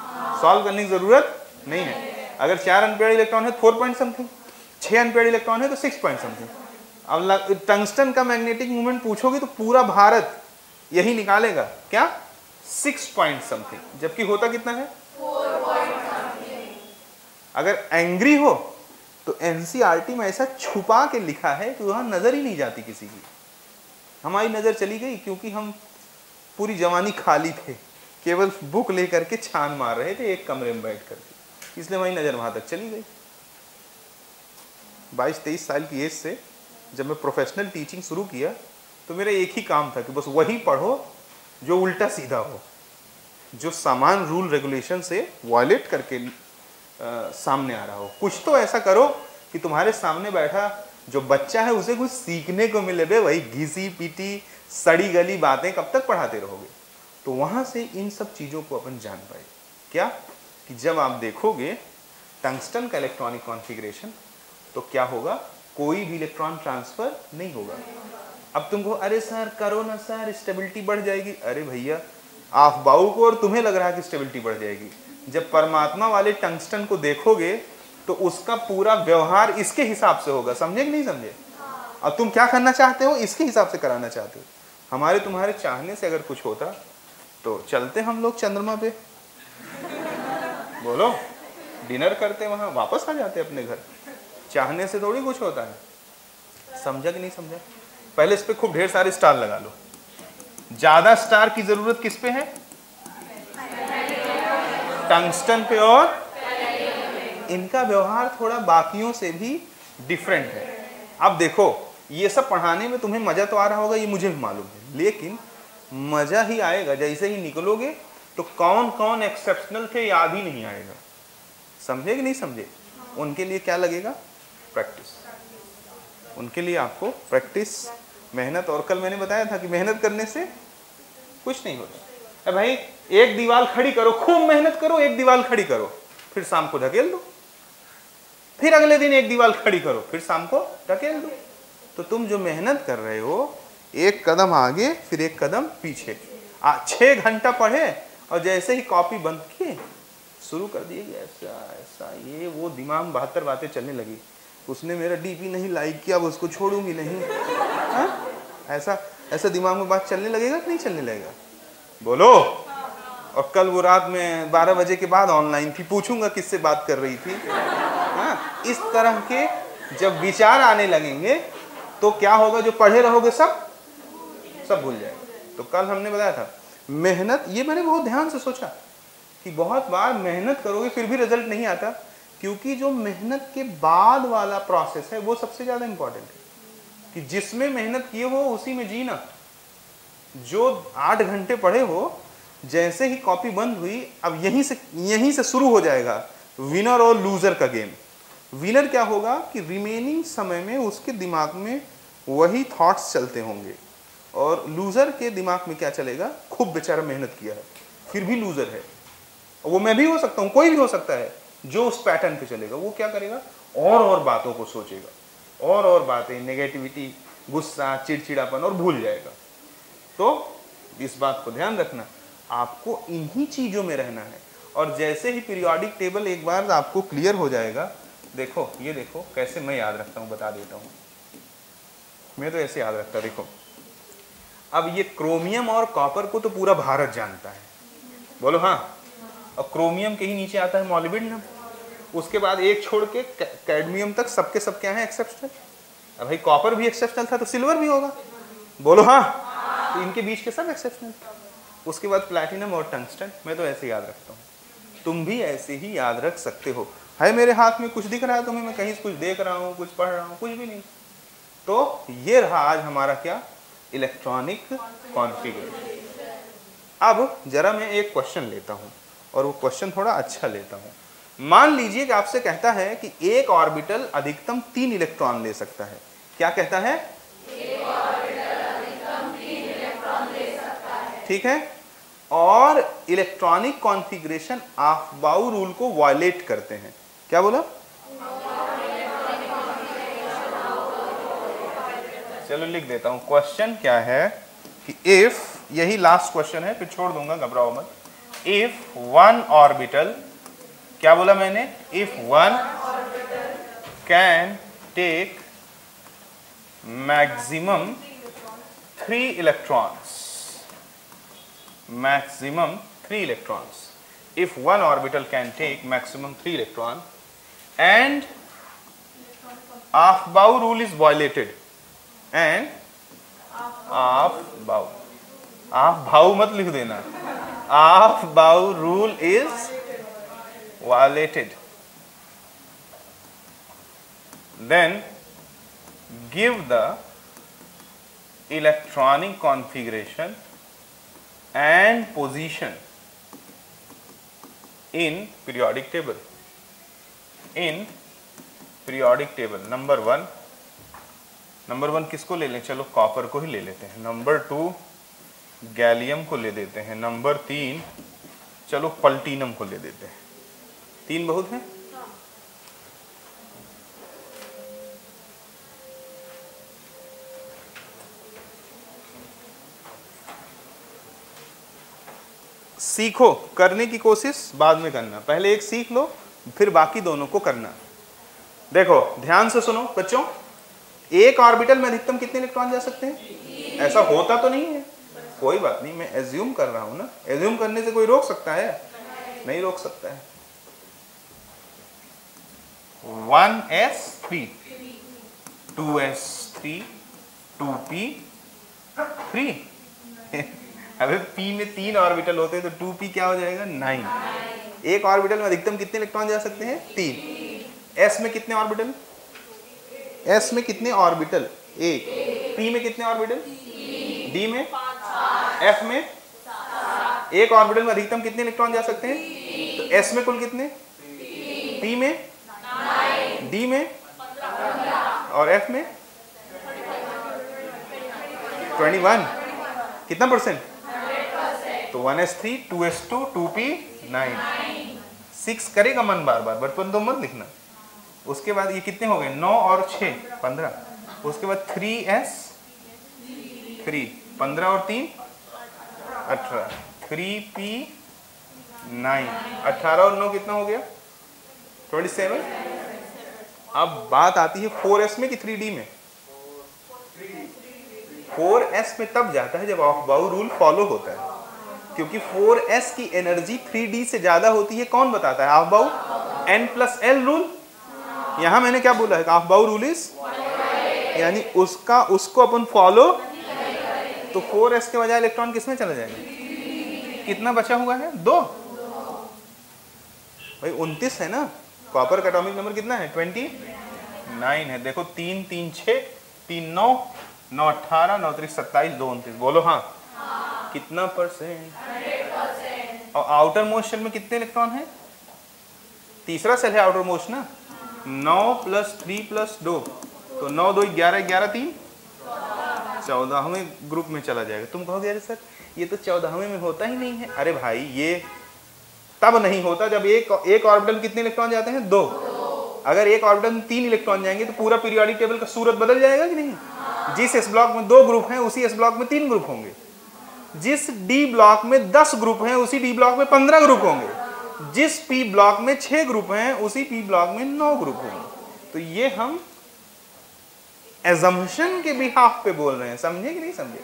सॉल्व करने की जरूरत नहीं है। अगर 4 अनपेयर्ड इलेक्ट्रॉन है 4 पॉइंट समथिंग, 6 अनपेयर्ड इलेक्ट्रॉन है तो 6 पॉइंट समथिंग। अब टंगस्टन का मैग्नेटिक मोमेंट पूछोगे तो पूरा भारत यही निकालेगा, क्या 6 पॉइंट समथिंग, जबकि होता कितना है 4 पॉइंट समथिंग। अगर एंग्री हो तो एनसीईआरटी में ऐसा छुपा के लिखा है कि वहां नजर ही नहीं जाती किसी की। हमारी नजर चली गई क्योंकि हम पूरी जवानी खाली थे, केवल बुक लेकर के छान मार रहे थे एक कमरे में बैठ करके, इसलिए हमारी नजर वहां तक चली गई। 22-23 साल की एज से जब मैं प्रोफेशनल टीचिंग शुरू किया तो मेरा एक ही काम था कि बस वही पढ़ो जो उल्टा सीधा हो, जो सामान रूल रेगुलेशन से वायलेट करके सामने आ रहा हो। कुछ तो ऐसा करो कि तुम्हारे सामने बैठा जो बच्चा है उसे कुछ सीखने को मिले। बे वही घिसी पीटी सड़ी गली बातें कब तक पढ़ाते रहोगे? तो वहां से इन सब चीजों को अपन जान पाए, क्या कि जब आप देखोगे टंगस्टन का इलेक्ट्रॉनिक कॉन्फ़िगरेशन तो क्या होगा, कोई भी इलेक्ट्रॉन ट्रांसफर नहीं होगा। अब तुमको अरे सर करो ना सर स्टेबिलिटी बढ़ जाएगी, अरे भैया आप बाऊ को और तुम्हें लग रहा है कि स्टेबिलिटी बढ़ जाएगी। जब परमात्मा वाले टंगस्टन को देखोगे तो उसका पूरा व्यवहार इसके हिसाब से होगा। समझे कि नहीं समझे? अब तुम क्या करना चाहते हो, इसके हिसाब से कराना चाहते हो। हमारे तुम्हारे चाहने से अगर कुछ होता तो चलते हम लोग चंद्रमा पे, बोलो डिनर करते, वहां वापस आ जाते अपने घर। चाहने से थोड़ी कुछ होता है। समझा कि नहीं समझा? पहले इस पे खूब ढेर सारे स्टार लगा लो। ज्यादा स्टार की जरूरत किस पे है? टंगस्टन पे, और इनका व्यवहार थोड़ा बाकियों से भी डिफरेंट है। अब देखो ये सब पढ़ाने में तुम्हें मजा तो आ रहा होगा, ये मुझे भी मालूम है, लेकिन मजा ही आएगा जैसे ही निकलोगे तो कौन कौन एक्सेप्शनल थे याद ही नहीं आएगा। समझे कि नहीं समझे? उनके लिए क्या लगेगा? प्रैक्टिस। उनके लिए आपको प्रैक्टिस, मेहनत। और कल मैंने बताया था कि मेहनत करने से कुछ नहीं होता। अरे भाई एक दीवार खड़ी करो, खूब मेहनत करो, एक दीवार खड़ी करो, फिर शाम को ढकेल दो, फिर अगले दिन एक दीवार खड़ी करो, फिर शाम को ढकेल दो। तो तुम जो मेहनत कर रहे हो, एक कदम आगे फिर एक कदम पीछे। 6 घंटा पढ़े और जैसे ही कॉपी बंद किए शुरू कर दिए ऐसा ऐसा ये वो, दिमाग में 72 बातें चलने लगी। उसने मेरा डीपी नहीं लाइक किया, अब उसको छोड़ूंगी नहीं। हा? ऐसा ऐसा दिमाग में बात चलने लगेगा कि नहीं चलने लगेगा? बोलो। और कल वो रात में 12 बजे के बाद ऑनलाइन थी, पूछूंगा किससे बात कर रही थी। हाँ, इस तरह के जब विचार आने लगेंगे तो क्या होगा, जो पढ़े रहोगे सब भूल जाएगा। तो कल हमने बताया था मेहनत, ये मैंने बहुत ध्यान से सोचा कि बहुत बार मेहनत करोगे फिर भी रिजल्ट नहीं आता, क्योंकि जो मेहनत के बाद वाला प्रोसेस है वो सबसे ज्यादा इंपॉर्टेंट है। कि जिसमें मेहनत किए हो उसी में जीना। जो 8 घंटे पढ़े हो, जैसे ही कॉपी बंद हुई, अब यहीं से शुरू हो जाएगा विनर और लूजर का गेम। विनर क्या होगा कि रिमेनिंग समय में उसके दिमाग में वही थॉट्स चलते होंगे, और लूजर के दिमाग में क्या चलेगा, खूब बेचारा मेहनत किया है फिर भी लूजर है। वो मैं भी हो सकता हूँ, कोई भी हो सकता है। जो उस पैटर्न पे चलेगा वो क्या करेगा, और बातों को सोचेगा, और बातें, नेगेटिविटी, गुस्सा, चिड़चिड़ापन, और भूल जाएगा। तो इस बात को ध्यान रखना, आपको इन्हीं चीजों में रहना है। और जैसे ही पीरियोडिक टेबल एक बार आपको क्लियर हो जाएगा, देखो ये देखो कैसे मैं याद रखता हूँ, बता देता हूँ। मैं तो ऐसे याद रखता, देखो अब ये क्रोमियम और कॉपर को तो पूरा भारत जानता है, बोलो हाँ। और क्रोमियम के ही नीचे आता है मॉलिब्डेनम, उसके बाद एक छोड़ के कैडमियम तक सबके सब क्या है, एक्सेप्शनल। अब भाई कॉपर भी एक्सेप्शनल था तो सिल्वर भी होगा, बोलो हाँ। तो इनके बीच के सब एक्सेप्शनल। उसके बाद प्लैटिनम और टंगस्टन। मैं तो ऐसे याद रखता हूँ, तुम भी ऐसे ही याद रख सकते हो। है मेरे हाथ में कुछ दिख रहा है तुम्हें, मैं कहीं से कुछ देख रहा हूँ, कुछ पढ़ रहा हूँ, कुछ भी नहीं। तो ये रहा आज हमारा क्या, इलेक्ट्रॉनिक कॉन्फ़िगरेशन। अब जरा मैं एक क्वेश्चन लेता हूँ, और वो क्वेश्चन थोड़ा अच्छा लेता हूँ। मान लीजिए कि आपसे कहता है कि एक ऑर्बिटल अधिकतम 3 इलेक्ट्रॉन ले सकता है। क्या कहता है? एक ऑर्बिटल अधिकतम 3 इलेक्ट्रॉन ले सकता है। ठीक है, और इलेक्ट्रॉनिक कॉन्फ़िगरेशन ऑफ-बाउ रूल को वायलेट करते हैं। क्या बोला? चलो लिख देता हूं। क्वेश्चन क्या है कि इफ, यही लास्ट क्वेश्चन है, फिर छोड़ दूंगा, घबराओ मत। इफ वन ऑर्बिटल, क्या बोला मैंने? If one can take maximum 3 electrons, maximum 3 electrons. If one orbital can take maximum 3 electron and Aufbau rule is violated, and Aufbau मत लिख देना, Aufbau rule is violated, then give the electronic configuration and position in periodic table. In periodic table, number 1 किसको ले लें? चलो copper को ही ले लेते हैं। नंबर 2 गैलियम को ले देते हैं। नंबर 3 चलो पल्टीनम को ले देते हैं। 3 बहुत है? सीखो, करने की कोशिश बाद में करना, पहले एक सीख लो फिर बाकी दोनों को करना। देखो ध्यान से सुनो बच्चों, एक ऑर्बिटल में अधिकतम कितने इलेक्ट्रॉन जा सकते हैं? ऐसा होता तो नहीं है, कोई बात नहीं, मैं एज्यूम कर रहा हूं ना। एज्यूम करने से कोई रोक सकता है? नहीं रोक सकता है। 1s3, 2s3, 2p3 अबे p में 3 ऑर्बिटल होते हैं तो 2p क्या हो जाएगा? 9। एक ऑर्बिटल में अधिकतम कितने इलेक्ट्रॉन जा सकते हैं? 3। s में कितने ऑर्बिटल? s में कितने ऑर्बिटल? 1। p में कितने ऑर्बिटल? d में? f में? एक ऑर्बिटल में अधिकतम कितने इलेक्ट्रॉन जा सकते हैं? तो s में कुल कितने? p में? d में? और f में? 21। कितना परसेंट? तो 1s3, 2s2, 2p 9। 6 करेगा मन बार बार, बचपन तो मत लिखना। उसके बाद ये कितने हो गए? 9 और 6 15। उसके बाद 3s3, 15 और 3 18, 3p 9, 18 और 9 कितना हो गया? 27। अब बात आती है 4s में कि 3d में? 4s में तब जाता है जब ऑफ-बाउ रूल फॉलो होता है, क्योंकि 4s की एनर्जी 3d से ज्यादा होती है। कौन बताता है? ऑफ-बाउ n+l रूल। यहां मैंने क्या बोला है? ऑफ-बाउ रूल इज, यानी उसको अपन फॉलो, तो 4s के बजाय इलेक्ट्रॉन किसमें चला जाएगा? कितना बचा हुआ है? 2। भाई 29 है ना। कॉपर का एटॉमिक नंबर कितना है? 29 है। देखो 3 3 6, 3 9, 9 18, 9 3 27, 2 29। बोलो हाँ। कितना परसेंट? 100%। और आउटर मोस्ट शेल में कितने इलेक्ट्रॉन है? तीसरा सेल है आउटर मोस्ट ना। 9 + 3 + 2, तो 9 2 11, 11 3 14वें ग्रुप में चला जाएगा। तुम कहोगे अरे सर ये तो 14वें में होता ही नहीं है। अरे भाई ये तब नहीं होता जब एक ऑर्बिटल कितने इलेक्ट्रॉन जाते हैं? 2। अगर एक ऑर्बिटल में 3 इलेक्ट्रॉन जाएंगे तो पूरा पीरियोडिक टेबल का सूरत बदल जाएगा कि नहीं? जिस एस ब्लॉक में 2 ग्रुप हैं उसी एस ब्लॉक में 3 ग्रुप होंगे। जिस डी ब्लॉक में 10 ग्रुप हैं उसी डी ब्लॉक में 15 ग्रुप होंगे। जिस पी ब्लॉक में 6 ग्रुप हैं उसी पी ब्लॉक में 9 ग्रुप होंगे। तो ये हम एजम्पशन के बिहाफ पे बोल रहे हैं, समझे कि नहीं समझे?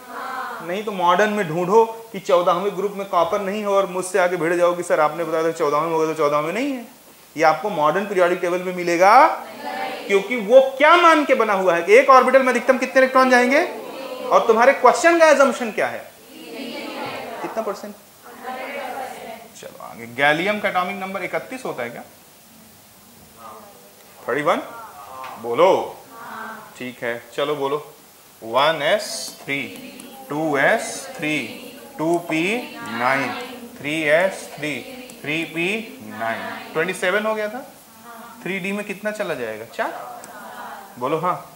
नहीं तो मॉडर्न में ढूंढो कि 14वें ग्रुप में कॉपर नहीं हो और मुझसे आगे भिड़ जाओ कि सर आपने बताया था 14वें में होगा, तो 14वें नहीं है। ये आपको मॉडर्न पीरियोडिक टेबल में मिलेगा, क्योंकि वो क्या मान के बना हुआ है कि एक ऑर्बिटल में अधिकतम कितने इलेक्ट्रॉन जाएंगे, और तुम्हारे क्वेश्चन का एजम्पशन क्या है? कितना परसेंट? चलो आगे। गैलियम का एटॉमिक नंबर 31 होता है क्या? 31 बोलो। ठीक है चलो बोलो। 1s3, 2s3, 2p9, 3s3, 3p9 27 हो गया था। 3d में कितना चला जाएगा? 4। बोलो हाँ।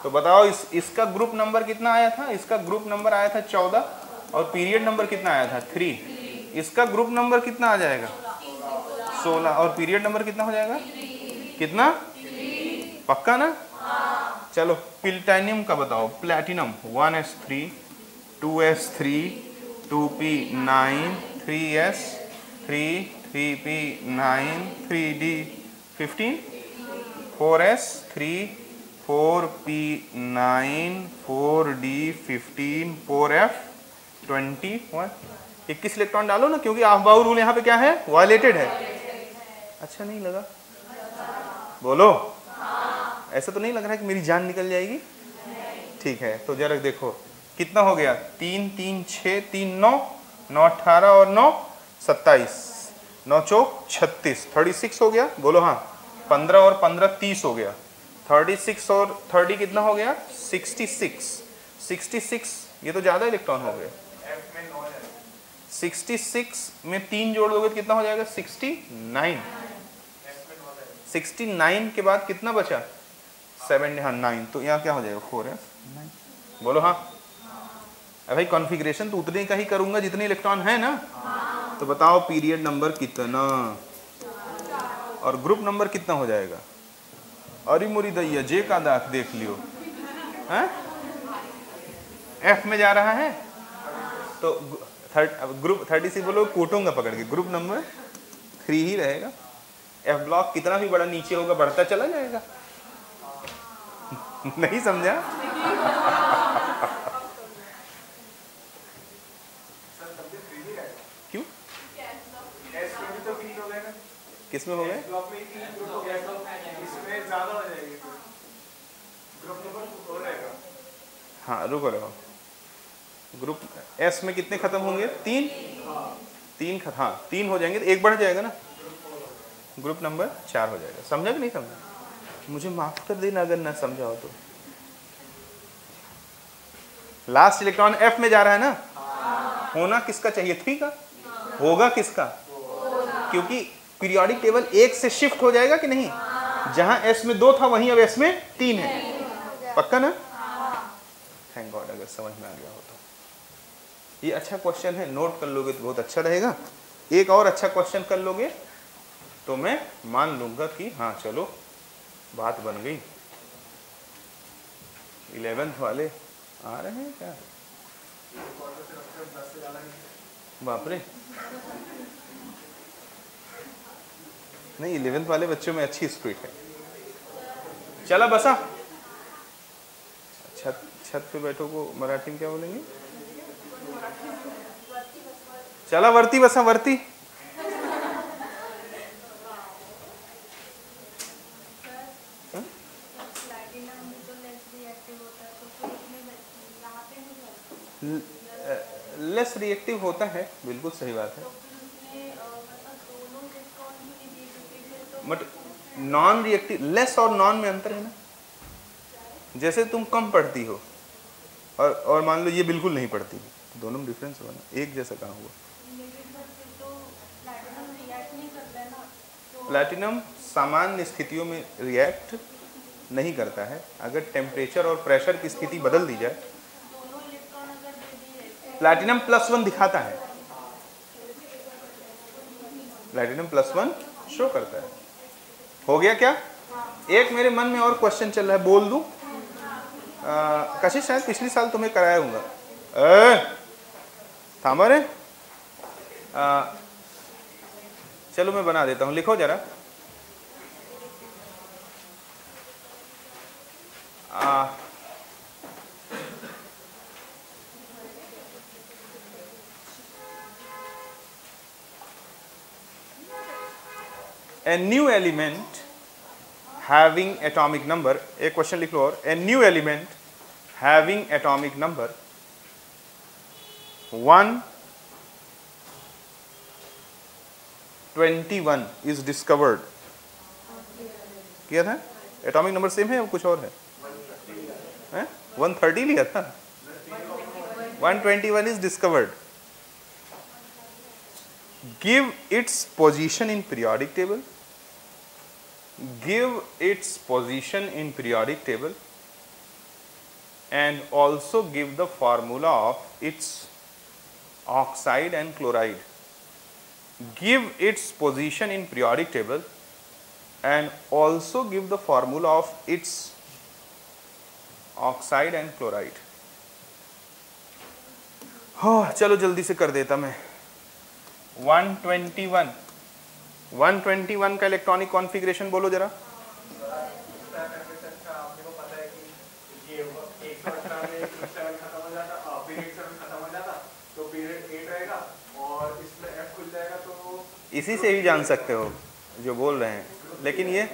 तो बताओ इसका ग्रुप नंबर कितना आया था? इसका ग्रुप नंबर आया था 14 और पीरियड नंबर कितना आया था? 3। इसका ग्रुप नंबर कितना आ जाएगा? 16 और पीरियड नंबर कितना हो जाएगा? कितना? पक्का ना? चलो प्लैटिनम का बताओ। Platinum 1s3 2s3 2p9 3s3 3p9 3d15 4s3 4p9 4d15 4f21। 21 electron डालो ना, क्योंकि ऑफ बाउंड रूल यहाँ पे क्या है? वायलेटेड है। अच्छा नहीं लगा? बोलो। ऐसा तो नहीं लग रहा है कि मेरी जान निकल जाएगी? ठीक है, तो जरा देखो कितना हो गया? 3 3 6 3 9 9 18 और 9 27 9 चौक 36 36 हो गया। बोलो हाँ। 15 और 15 30 हो गया। 36 और 30 कितना हो गया? 66 66। ये तो ज्यादा इलेक्ट्रॉन हो गए। 66 में 3 जोड़ दोगे तो कितना हो जाएगा? 69। 69 के बाद कितना बचा? 7 हाँ 9। तो यहाँ क्या हो जाएगा? 4f9। बोलो हाँ। भाई कॉन्फ़िगरेशन तो उतने का ही करूंगा जितने इलेक्ट्रॉन है ना। तो बताओ पीरियड नंबर कितना और ग्रुप नंबर कितना हो जाएगा? अरे मोरी दैया, जे का दाख देख लियो है। एफ में जा रहा है तो ग्रुप 36 बोलो, कूटूंगा पकड़ के। ग्रुप नंबर 3 ही रहेगा। एफ ब्लॉक कितना भी बड़ा नीचे होगा बढ़ता चला जाएगा। नहीं समझा? क्यों? किस में हो गए? हाँ रुको रहो। ग्रुप एस में कितने खत्म होंगे? 3 हाँ 3 हो जाएंगे तो एक बढ़ जाएगा ना। ग्रुप नंबर 4 हो जाएगा। समझा कि नहीं समझा? मुझे माफ कर देना अगर ना समझा हो तो। लास्ट इलेक्ट्रॉन एफ में जा रहा है ना। होना किसका चाहिए? 3 का। होगा किसका? क्योंकि पीरियोडिक टेबल 1 से शिफ्ट हो जाएगा कि नहीं? जहां एस में 2 था वहीं अब एस में 3 है। पक्का ना? थैंक गॉड अगर समझ में आ गया हो तो। ये अच्छा क्वेश्चन है, नोट कर लोगे तो बहुत अच्छा रहेगा। एक और अच्छा क्वेश्चन कर लोगे तो मैं मान लूंगा कि हाँ चलो बात बन गई। 11th वाले आ रहे हैं क्या? बाप रे। नहीं 11th वाले बच्चों में अच्छी स्पिरिट है। चला बसा। छत पे बैठो को मराठी में क्या बोलेंगे? चला वर्ती बसा। वर्ती लेस रिएक्टिव होता है। बिल्कुल सही बात है। बट नॉन रिएक्टिव, लेस और नॉन में अंतर है ना। जैसे तुम कम पढ़ती हो और मान लो ये बिल्कुल नहीं पढ़ती, दोनों में डिफरेंस होगा ना। एक जैसा कहाँ हुआ? प्लैटिनम सामान्य स्थितियों में रिएक्ट नहीं करता है। अगर टेम्परेचर और प्रेशर की स्थिति बदल दी जाए, प्लैटिनम +1 दिखाता है। प्लैटिनम +1 शो करता है। हो गया क्या? एक मेरे मन में और क्वेश्चन चल रहा है, बोल दूं? कशिश शायद पिछली साल तुम्हें कराया हूँगा। थामा रे। चलो मैं बना देता हूँ, लिखो जरा। A new element having atomic number, एक क्वेश्चन लिख लो और। A new element having atomic number 121 is discovered। किया था? एटॉमिक नंबर सेम है या कुछ और है? 130 लिया था। 121 is discovered। give its position in periodic table, give its position in periodic table, and also give the formula of its oxide and chloride. Give its position in periodic table and also give the formula of its oxide and chloride. हाँ चलो जल्दी से कर देता मैं। 121 का electronic configuration बोलो जरा। इसी से ही जान सकते हो जो बोल रहे हैं, लेकिन ये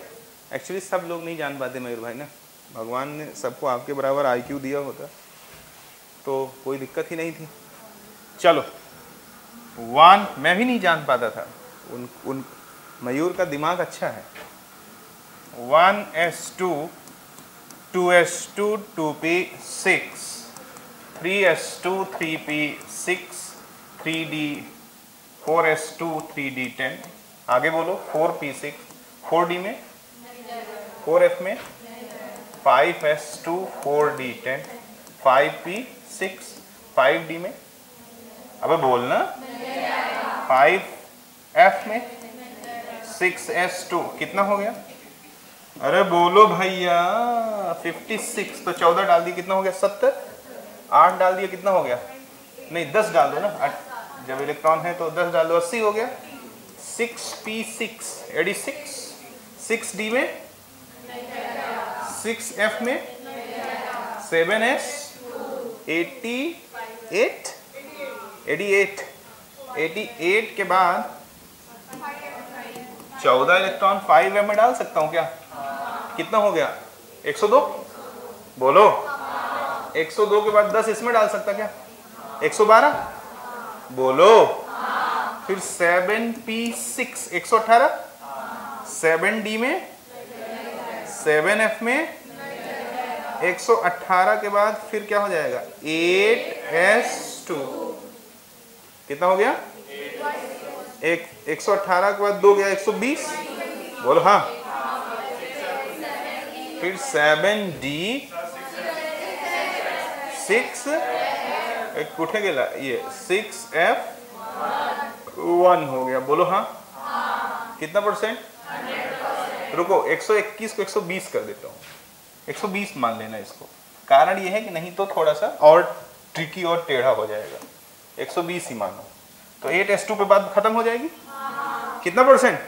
एक्चुअली सब लोग नहीं जान पाते मयूर भाई ना। भगवान ने सबको आपके बराबर IQ दिया होता तो कोई दिक्कत ही नहीं थी। चलो 1 मैं भी नहीं जान पाता था, उन मयूर का दिमाग अच्छा है। 1s2 2s2 2p6 3s2 3p6 3d 4s2 3d10 आगे बोलो 4p6 4d में 4f में 5s2 4d10 5p6 5d में अबे बोलना 5f में 6s2 कितना हो गया? अरे बोलो भैया 56 तो 14 डाल दिए कितना हो गया? 70 8 डाल दिए कितना हो गया? नहीं 10 डाल दो ना, जब इलेक्ट्रॉन है तो 10 डाल दो 80 हो गया। 6p6 86 6d में 6f में 7s 88 के बाद 14 इलेक्ट्रॉन 5m में डाल सकता हूँ क्या? कितना हो गया? 102 बोलो 102 के बाद 10 इसमें डाल सकता क्या? 112 बोलो फिर 7p6 118 7d में 7f में 118 के बाद फिर क्या हो जाएगा? 8s2 कितना हो गया? 118 के बाद 2 गया 120 बोलो हाँ। फिर 7d 6 एक उठे गेला ये 6f 1 हो गया बोलो हाँ। कितना परसेंट? रुको 121 को 120 कर देता हूँ, 120 मान लेना इसको। कारण ये है कि नहीं तो थोड़ा सा और ट्रिकी और टेढ़ा हो जाएगा। 120 ही मानो तो 8s2 पे बात खत्म हो जाएगी। कितना परसेंट?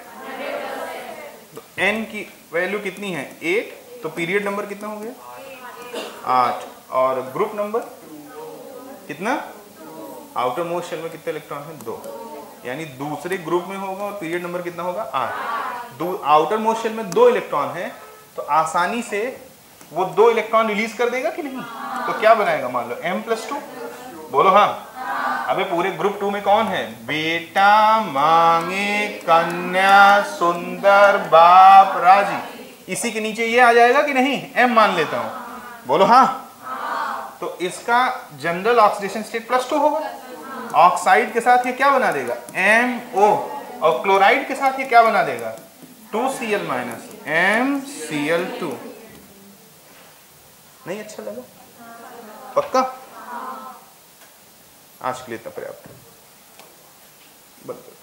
तो n की वैल्यू कितनी है? 8 तो पीरियड नंबर कितना हो गया? 8 और ग्रुप नंबर कितना? आउटर मोस्ट शेल में कितने इलेक्ट्रॉन है? 2, यानी दूसरे ग्रुप में होगा और पीरियड नंबर कितना होगा? 8। आउटर मोस्ट शेल में 2 इलेक्ट्रॉन है तो आसानी से वो 2 इलेक्ट्रॉन रिलीज कर देगा कि नहीं? तो क्या बनाएगा? मान लो m+2 बोलो हाँ। अबे पूरे ग्रुप 2 में कौन है? बेटा मांगे कन्या सुंदर बाप राजी, इसी के नीचे ये आ जाएगा कि नहीं? m मान लेता हूं बोलो हाँ। तो इसका जनरल ऑक्सीडेशन स्टेट +2 होगा। ऑक्साइड के साथ ये क्या बना देगा? MO और क्लोराइड के साथ ये क्या बना देगा? 2Cl MCl2। नहीं अच्छा लगा? पक्का? आज के लिए इतना पर्याप्त है। बंद करो।